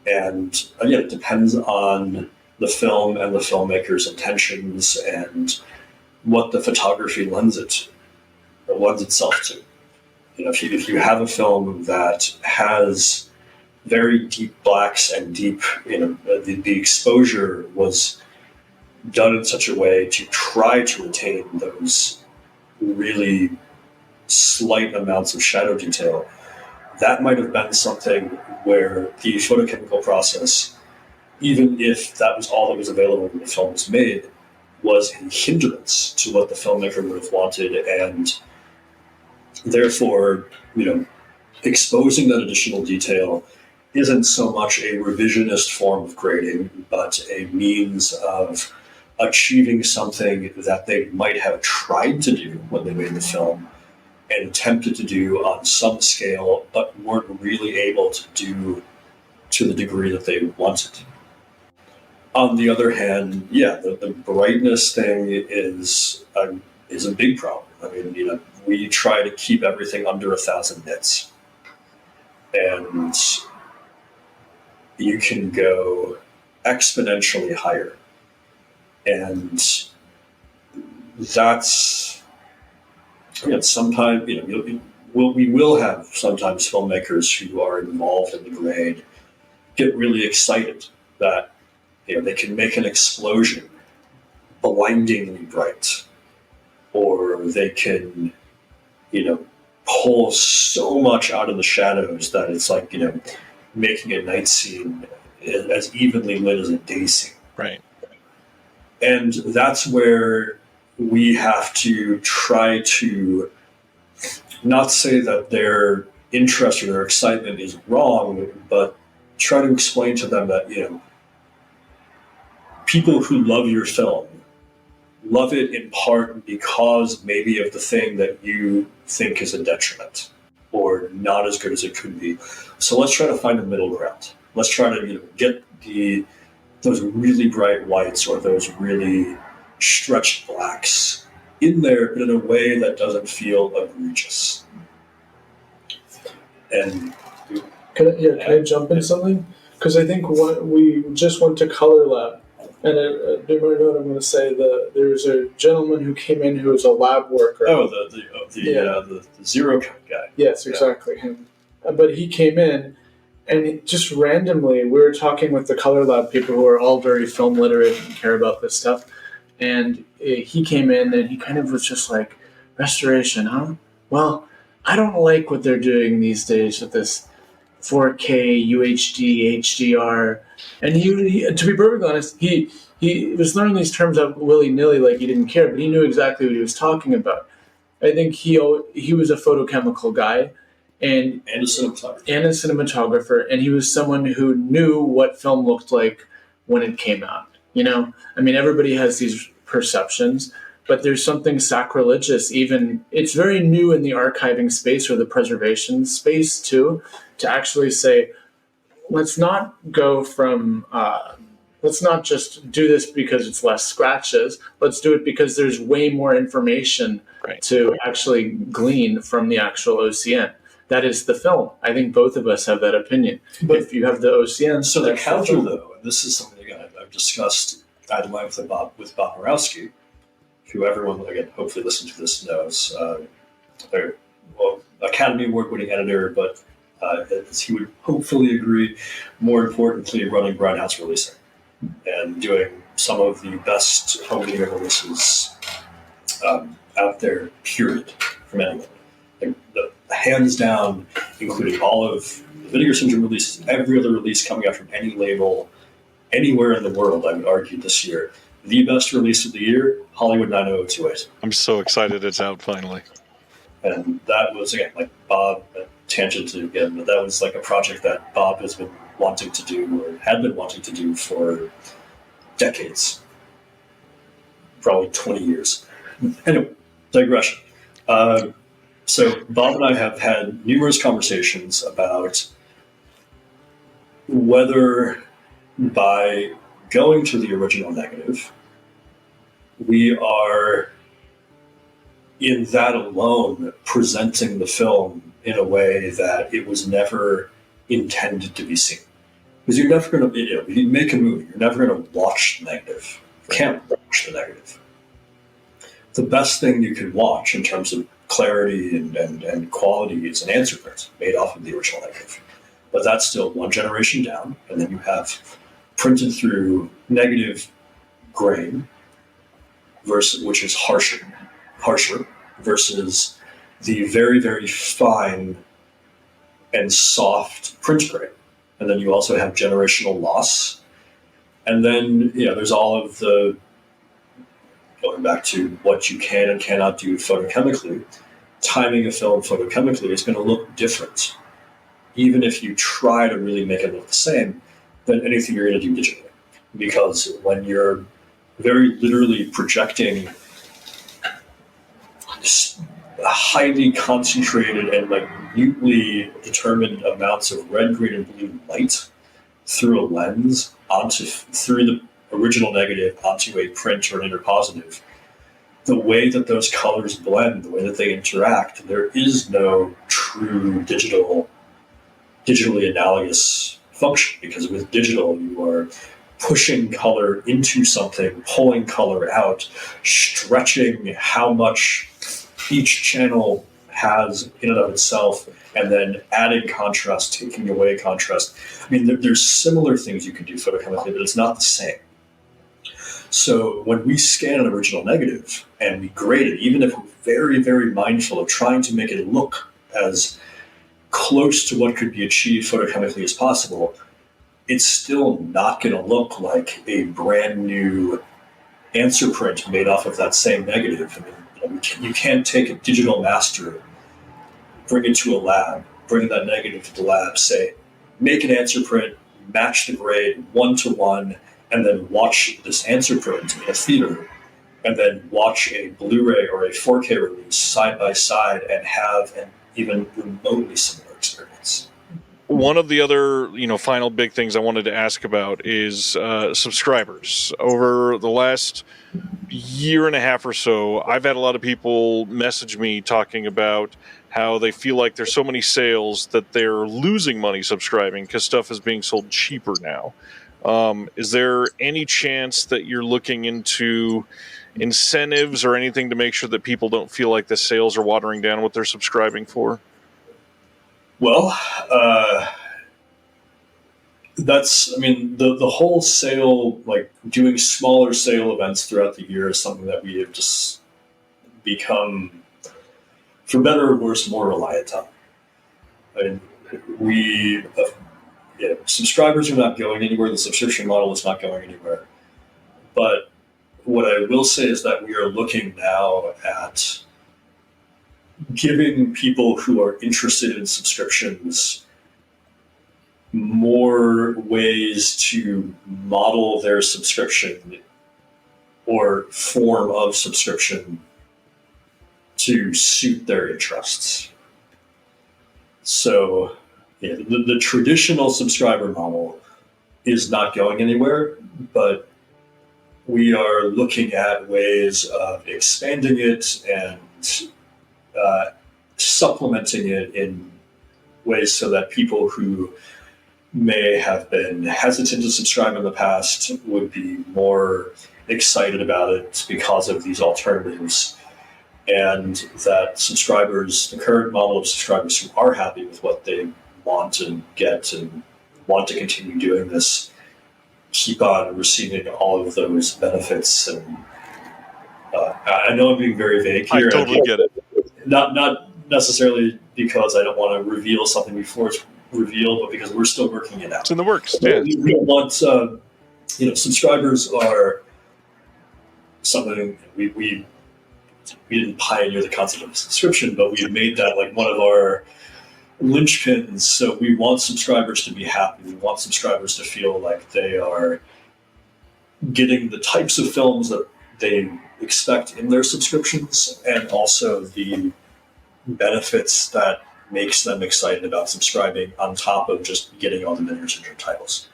And again, it depends on the film and the filmmaker's intentions and what the photography lends itself to. You know, if you have a film that has very deep blacks and deep, you know, the exposure was done in such a way to try to retain those really slight amounts of shadow detail, that might have been something where the photochemical process, even if that was all that was available when the film was made, was a hindrance to what the filmmaker would have wanted, and therefore, you know, exposing that additional detail isn't so much a revisionist form of grading, but a means of achieving something that they might have tried to do when they made the film and attempted to do on some scale, but weren't really able to do to the degree that they wanted. On the other hand, yeah, the brightness thing is a big problem. I mean, you know, we try to keep everything under 1,000 nits, and you can go exponentially higher, and that's, you know, sometimes, you know, we will have sometimes filmmakers who are involved in the grade get really excited that, you know, they can make an explosion blindingly bright, or they can, you know, pull so much out of the shadows that it's like, you know, making a night scene as evenly lit as a day scene. Right. And that's where we have to try to not say that their interest or their excitement is wrong, but try to explain to them that, you know, people who love your film love it in part because maybe of the thing that you think is a detriment or not as good as it could be. So let's try to find a middle ground. Let's try to, you know, get those really bright whites or those really stretched blacks in there, but in a way that doesn't feel egregious. And can I jump into something? Because I think we just went to Color Lab, and do you know what I'm going to say? There's a gentleman who came in who was a lab worker. Oh, the zero cut guy. Yes, exactly him. But he came in, and just randomly, we were talking with the Color Lab people who are all very film literate and care about this stuff. And he came in, and he kind of was just like, restoration, huh? Well, I don't like what they're doing these days with this 4K, UHD, HDR. And he to be perfectly honest, he was learning these terms out willy-nilly like he didn't care, but he knew exactly what he was talking about. I think he was a photochemical guy and a cinematographer, and he was someone who knew what film looked like when it came out. You know, I mean, everybody has these perceptions, but there's something sacrilegious. Even it's very new in the archiving space or the preservation space too, to actually say, let's not go from, let's not just do this because it's less scratches. Let's do it because there's way more information to actually glean from the actual OCN. That is the film. I think both of us have that opinion. But if you have the OCN, so the counter, though, and this is something again I've discussed ad length with Bob Morawski, who everyone again hopefully listening to this knows. Academy Award-winning editor, but as he would hopefully agree, more importantly, running Grindhouse Releasing and doing some of the best home video releases out there, period, from anyone. Like, hands down, including all of the Vinegar Syndrome releases, every other release coming out from any label, anywhere in the world, I would argue this year. The best release of the year, Hollywood 90028. I'm so excited it's out finally. And that was, again, like Bob tangent again, but that was like a project that Bob has been wanting to do, or had been wanting to do for decades, probably 20 years. Anyway, digression. So Bob and I have had numerous conversations about whether by going to the original negative, we are in that alone presenting the film in a way that it was never intended to be seen. Because you're never going to, you make a movie, you're never going to watch the negative. You can't watch the negative. The best thing you can watch in terms of clarity and quality is an answer print made off of the original negative. But that's still one generation down, and then you have printed through negative grain, versus, which is harsher, versus the very, very fine and soft print grain. And then you also have generational loss. And then, there's all of the, going back to what you can and cannot do photochemically, timing a film photochemically is going to look different, even if you try to really make it look the same, than anything you're going to do digitally. Because when you're very literally projecting highly concentrated and minutely determined amounts of red, green, and blue light through a lens through the original negative onto a print or an interpositive, the way that those colors blend, the way that they interact, there is no true digitally analogous function, because with digital you are pushing color into something, pulling color out, stretching how much each channel has in and of itself, and then adding contrast, taking away contrast. I mean, there's similar things you can do photochemically, but it's not the same. So when we scan an original negative and we grade it, even if we're very, very mindful of trying to make it look as close to what could be achieved photochemically as possible, it's still not going to look like a brand new answer print made off of that same negative. I mean, you can't take a digital master, bring it to a lab, bring that negative to the lab, say, make an answer print, match the grade 1-to-1, and then watch this answer print in a theater, and then watch a Blu-ray or a 4K release side by side and have an even remotely similar experience. One of the other, final big things I wanted to ask about is subscribers. Over the last year and a half or so, I've had a lot of people message me talking about how they feel like there's so many sales that they're losing money subscribing because stuff is being sold cheaper now. Is there any chance that you're looking into incentives or anything to make sure that people don't feel like the sales are watering down what they're subscribing for? Well, the whole sale, doing smaller sale events throughout the year is something that we have just become, for better or worse, more reliant on. I mean, subscribers are not going anywhere. The subscription model is not going anywhere. But what I will say is that we are looking now at giving people who are interested in subscriptions more ways to model their subscription or form of subscription to suit their interests. So the traditional subscriber model is not going anywhere, but we are looking at ways of expanding it and supplementing it in ways so that people who may have been hesitant to subscribe in the past would be more excited about it because of these alternatives, and that subscribers, the current model of subscribers who are happy with what they want and get and want to continue doing this, keep on receiving all of those benefits. And I know I'm being very vague here. I totally get it. Not necessarily because I don't want to reveal something before it's revealed, but because we're still working it out. It's in the works. Yeah. We don't want, subscribers are something we didn't pioneer the concept of subscription, but we made that one of our linchpins. So we want subscribers to be happy. We want subscribers to feel like they are getting the types of films that they expect in their subscriptions, and also the benefits that makes them excited about subscribing on top of just getting all the Vinegar Syndrome titles.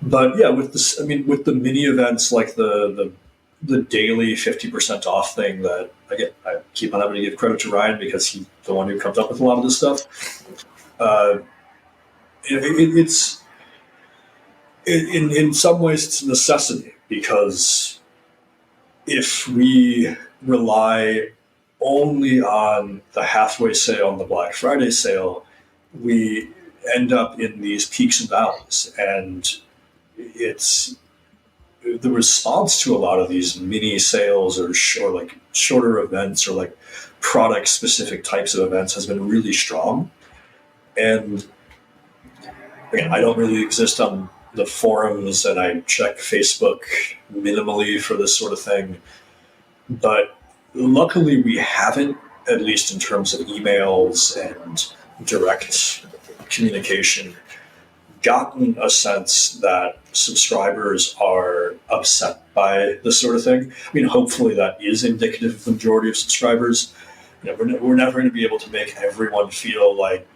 But yeah, with this, I mean, with the mini events like the daily 50% off thing that I keep on having to give credit to Ryan because he's the one who comes up with a lot of this stuff. It's in some ways it's a necessity, because if we rely only on the halfway sale and the Black Friday sale, we end up in these peaks and valleys, and it's the response to a lot of these mini sales or like shorter events or like product specific types of events has been really strong. And again, I don't really exist on the forums, and I check Facebook minimally for this sort of thing, but luckily we haven't, at least in terms of emails and direct communication, gotten a sense that subscribers are upset by this sort of thing. I mean, hopefully that is indicative of the majority of subscribers. You know, we're never going to be able to make everyone feel like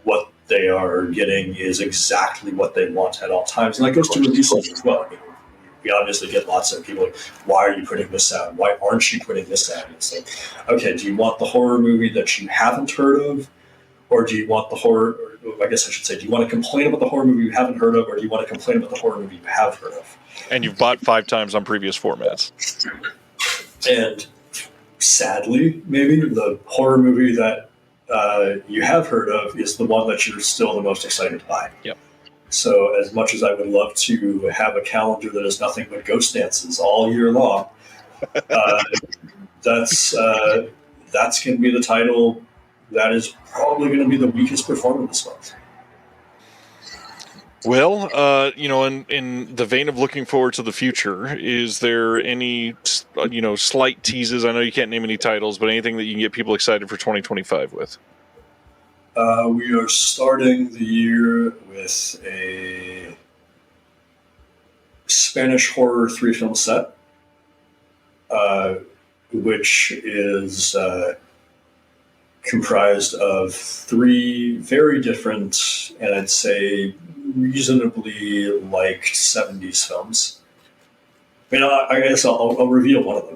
what they are getting is exactly what they want at all times. And that goes to releases as well. I mean, we obviously get lots of people like, why are you putting this out? Why aren't you putting this out? And it's like, okay, do you want the horror movie that you haven't heard of? Or do you want the horror, I guess I should say, do you want to complain about the horror movie you haven't heard of, or do you want to complain about the horror movie you have heard of? And you've bought 5 times on previous formats. And sadly, maybe the horror movie that you have heard of is the one that you're still the most excited to buy. Yep. So as much as I would love to have a calendar that is nothing but ghost dances all year long, that's going to be the title that is probably going to be the weakest performer this month. Well, in the vein of looking forward to the future, is there any, slight teases? I know you can't name any titles, but anything that you can get people excited for 2025 with? We are starting the year with a Spanish horror 3-film set, which is comprised of 3 very different, and I'd say reasonably liked 70s films. I mean, I guess I'll reveal one of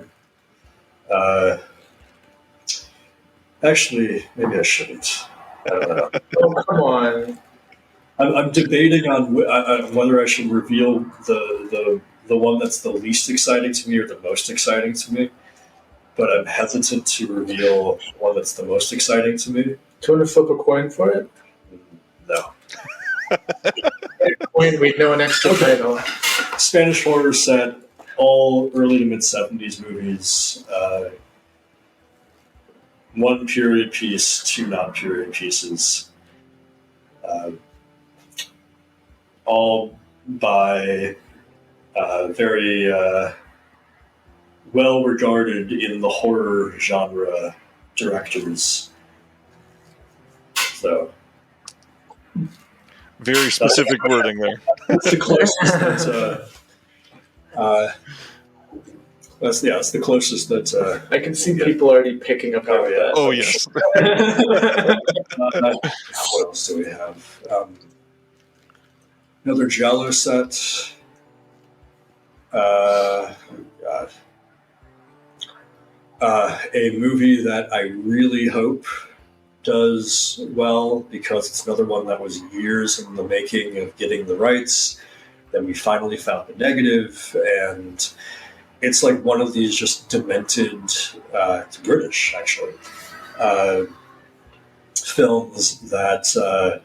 them. Actually, maybe I shouldn't. Oh, come on. I'm debating on whether I should reveal the one that's the least exciting to me or the most exciting to me. But I'm hesitant to reveal one that's the most exciting to me. Do you want to flip a coin for it? No. Coin, we'd know an extra title. Spanish horror set, all early to mid 70s movies. 1 period piece, 2 non-period pieces. All by very well regarded in the horror genre directors. So very specific wording there. That's the closest that's the closest that I can see people already picking up on that. Oh yes. What else do we have? Another Giallo set. God. A movie that I really hope does well, because it's another one that was years in the making of getting the rights. Then we finally found the negative, and it's like one of these just demented, it's British actually, films that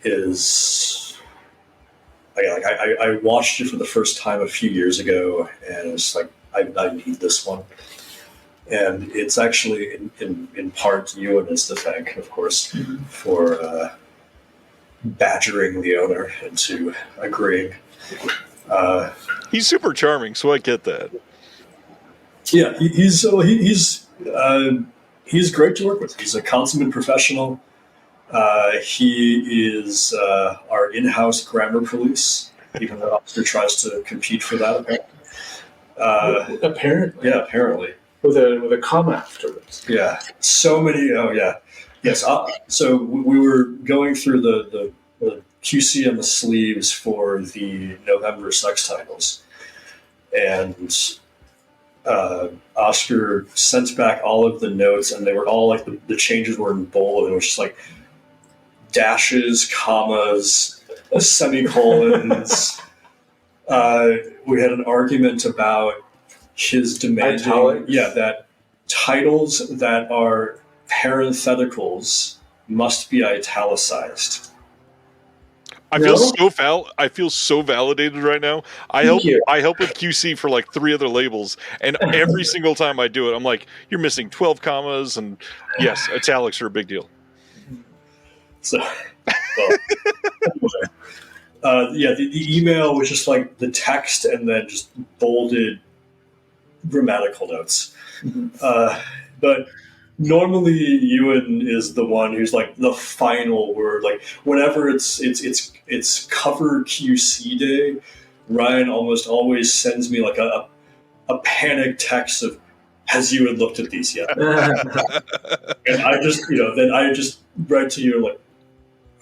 is. I watched it for the first time a few years ago, and it's like, I need this one. And it's actually in part Ewan to thank, of course, for badgering the owner into agreeing. He's super charming, so I get that. Yeah, he's He's great to work with. He's a consummate professional. He is our in-house grammar police, even though Oscar tries to compete for that. Apparently. Yeah, apparently. With a comma afterwards. Yeah. So many. Oh, yeah. Yes. So we were going through the QC on the sleeves for the November sex titles. And Oscar sent back all of the notes, and they were all like the changes were in bold, and it was just like dashes, commas, semicolons. We had an argument about his demanding, that titles that are parentheticals must be italicized. I feel so validated right now. I help with QC for like 3 other labels, and every single time I do it, I'm like, "You're missing 12 commas," and yes, italics are a big deal. So, the email was just like the text and then just bolded grammatical notes. But normally Ewan is the one who's like the final word. Like whenever it's cover QC day, Ryan almost always sends me like a panic text of, "Has Ewan looked at these yet?" And I just, then I just write to you like,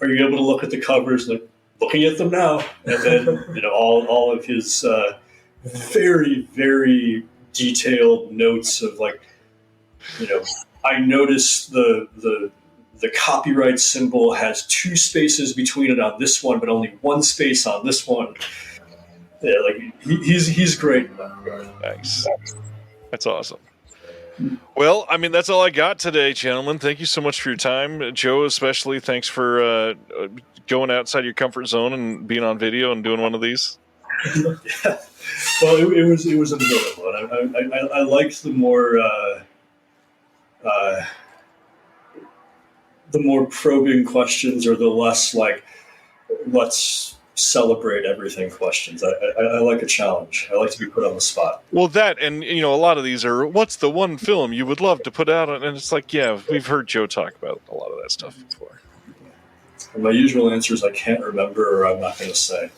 "Are you able to look at the covers?" Like, "Looking at them now." And then, all of his very, very detailed notes of like, I noticed the copyright symbol has 2 spaces between it on this one, but only 1 space on this one. Yeah, like he's great in that regard. Thanks. That's awesome. Well, I mean, that's all I got today, gentlemen. Thank you so much for your time. Joe, especially, thanks for going outside your comfort zone and being on video and doing one of these. Yeah. Well, it was a good one. I liked the more probing questions, or the less like, let's celebrate everything questions. I like a challenge. I like to be put on the spot. Well, that, and a lot of these are, what's the one film you would love to put out? And it's like, yeah, we've heard Joe talk about a lot of that stuff before. And my usual answer is I can't remember, or I'm not going to say.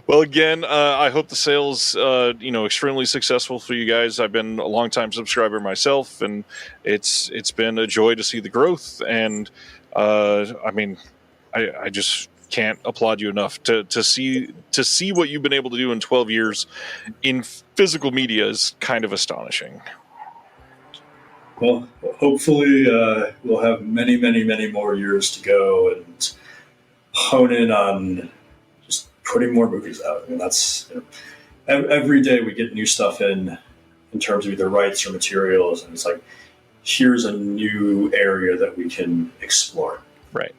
Well, again, I hope the sales, extremely successful for you guys. I've been a long-time subscriber myself, and it's been a joy to see the growth. And I just can't applaud you enough to see what you've been able to do in 12 years in physical media is kind of astonishing. Well, hopefully we'll have many, many, many more years to go and hone in on just putting more movies out. And that's every day we get new stuff in terms of either rights or materials, and it's like, here's a new area that we can explore. Right.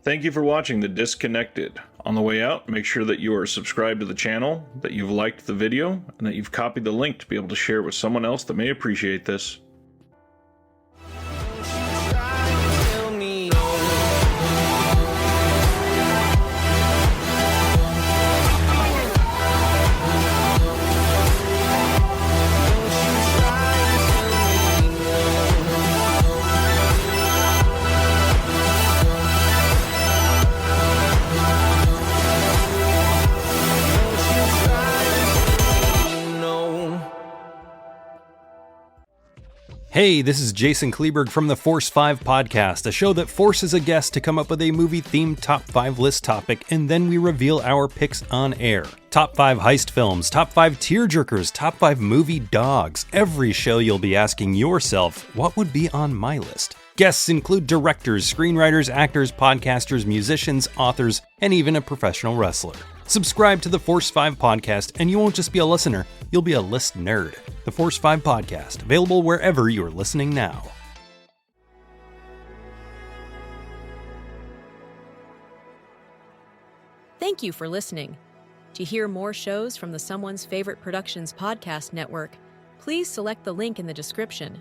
Thank you for watching The Disconnected. On the way out, make sure that you are subscribed to the channel, that you've liked the video, and that you've copied the link to be able to share it with someone else that may appreciate this. Hey, this is Jason Kleberg from the Force 5 podcast, a show that forces a guest to come up with a movie-themed top 5 list topic, and then we reveal our picks on air. Top 5 heist films, top 5 tearjerkers, top 5 movie dogs. Every show you'll be asking yourself, what would be on my list? Guests include directors, screenwriters, actors, podcasters, musicians, authors, and even a professional wrestler. Subscribe to the Force 5 podcast, and you won't just be a listener, you'll be a list nerd. The Force 5 podcast, available wherever you're listening now. Thank you for listening. To hear more shows from the Someone's Favorite Productions podcast network, please select the link in the description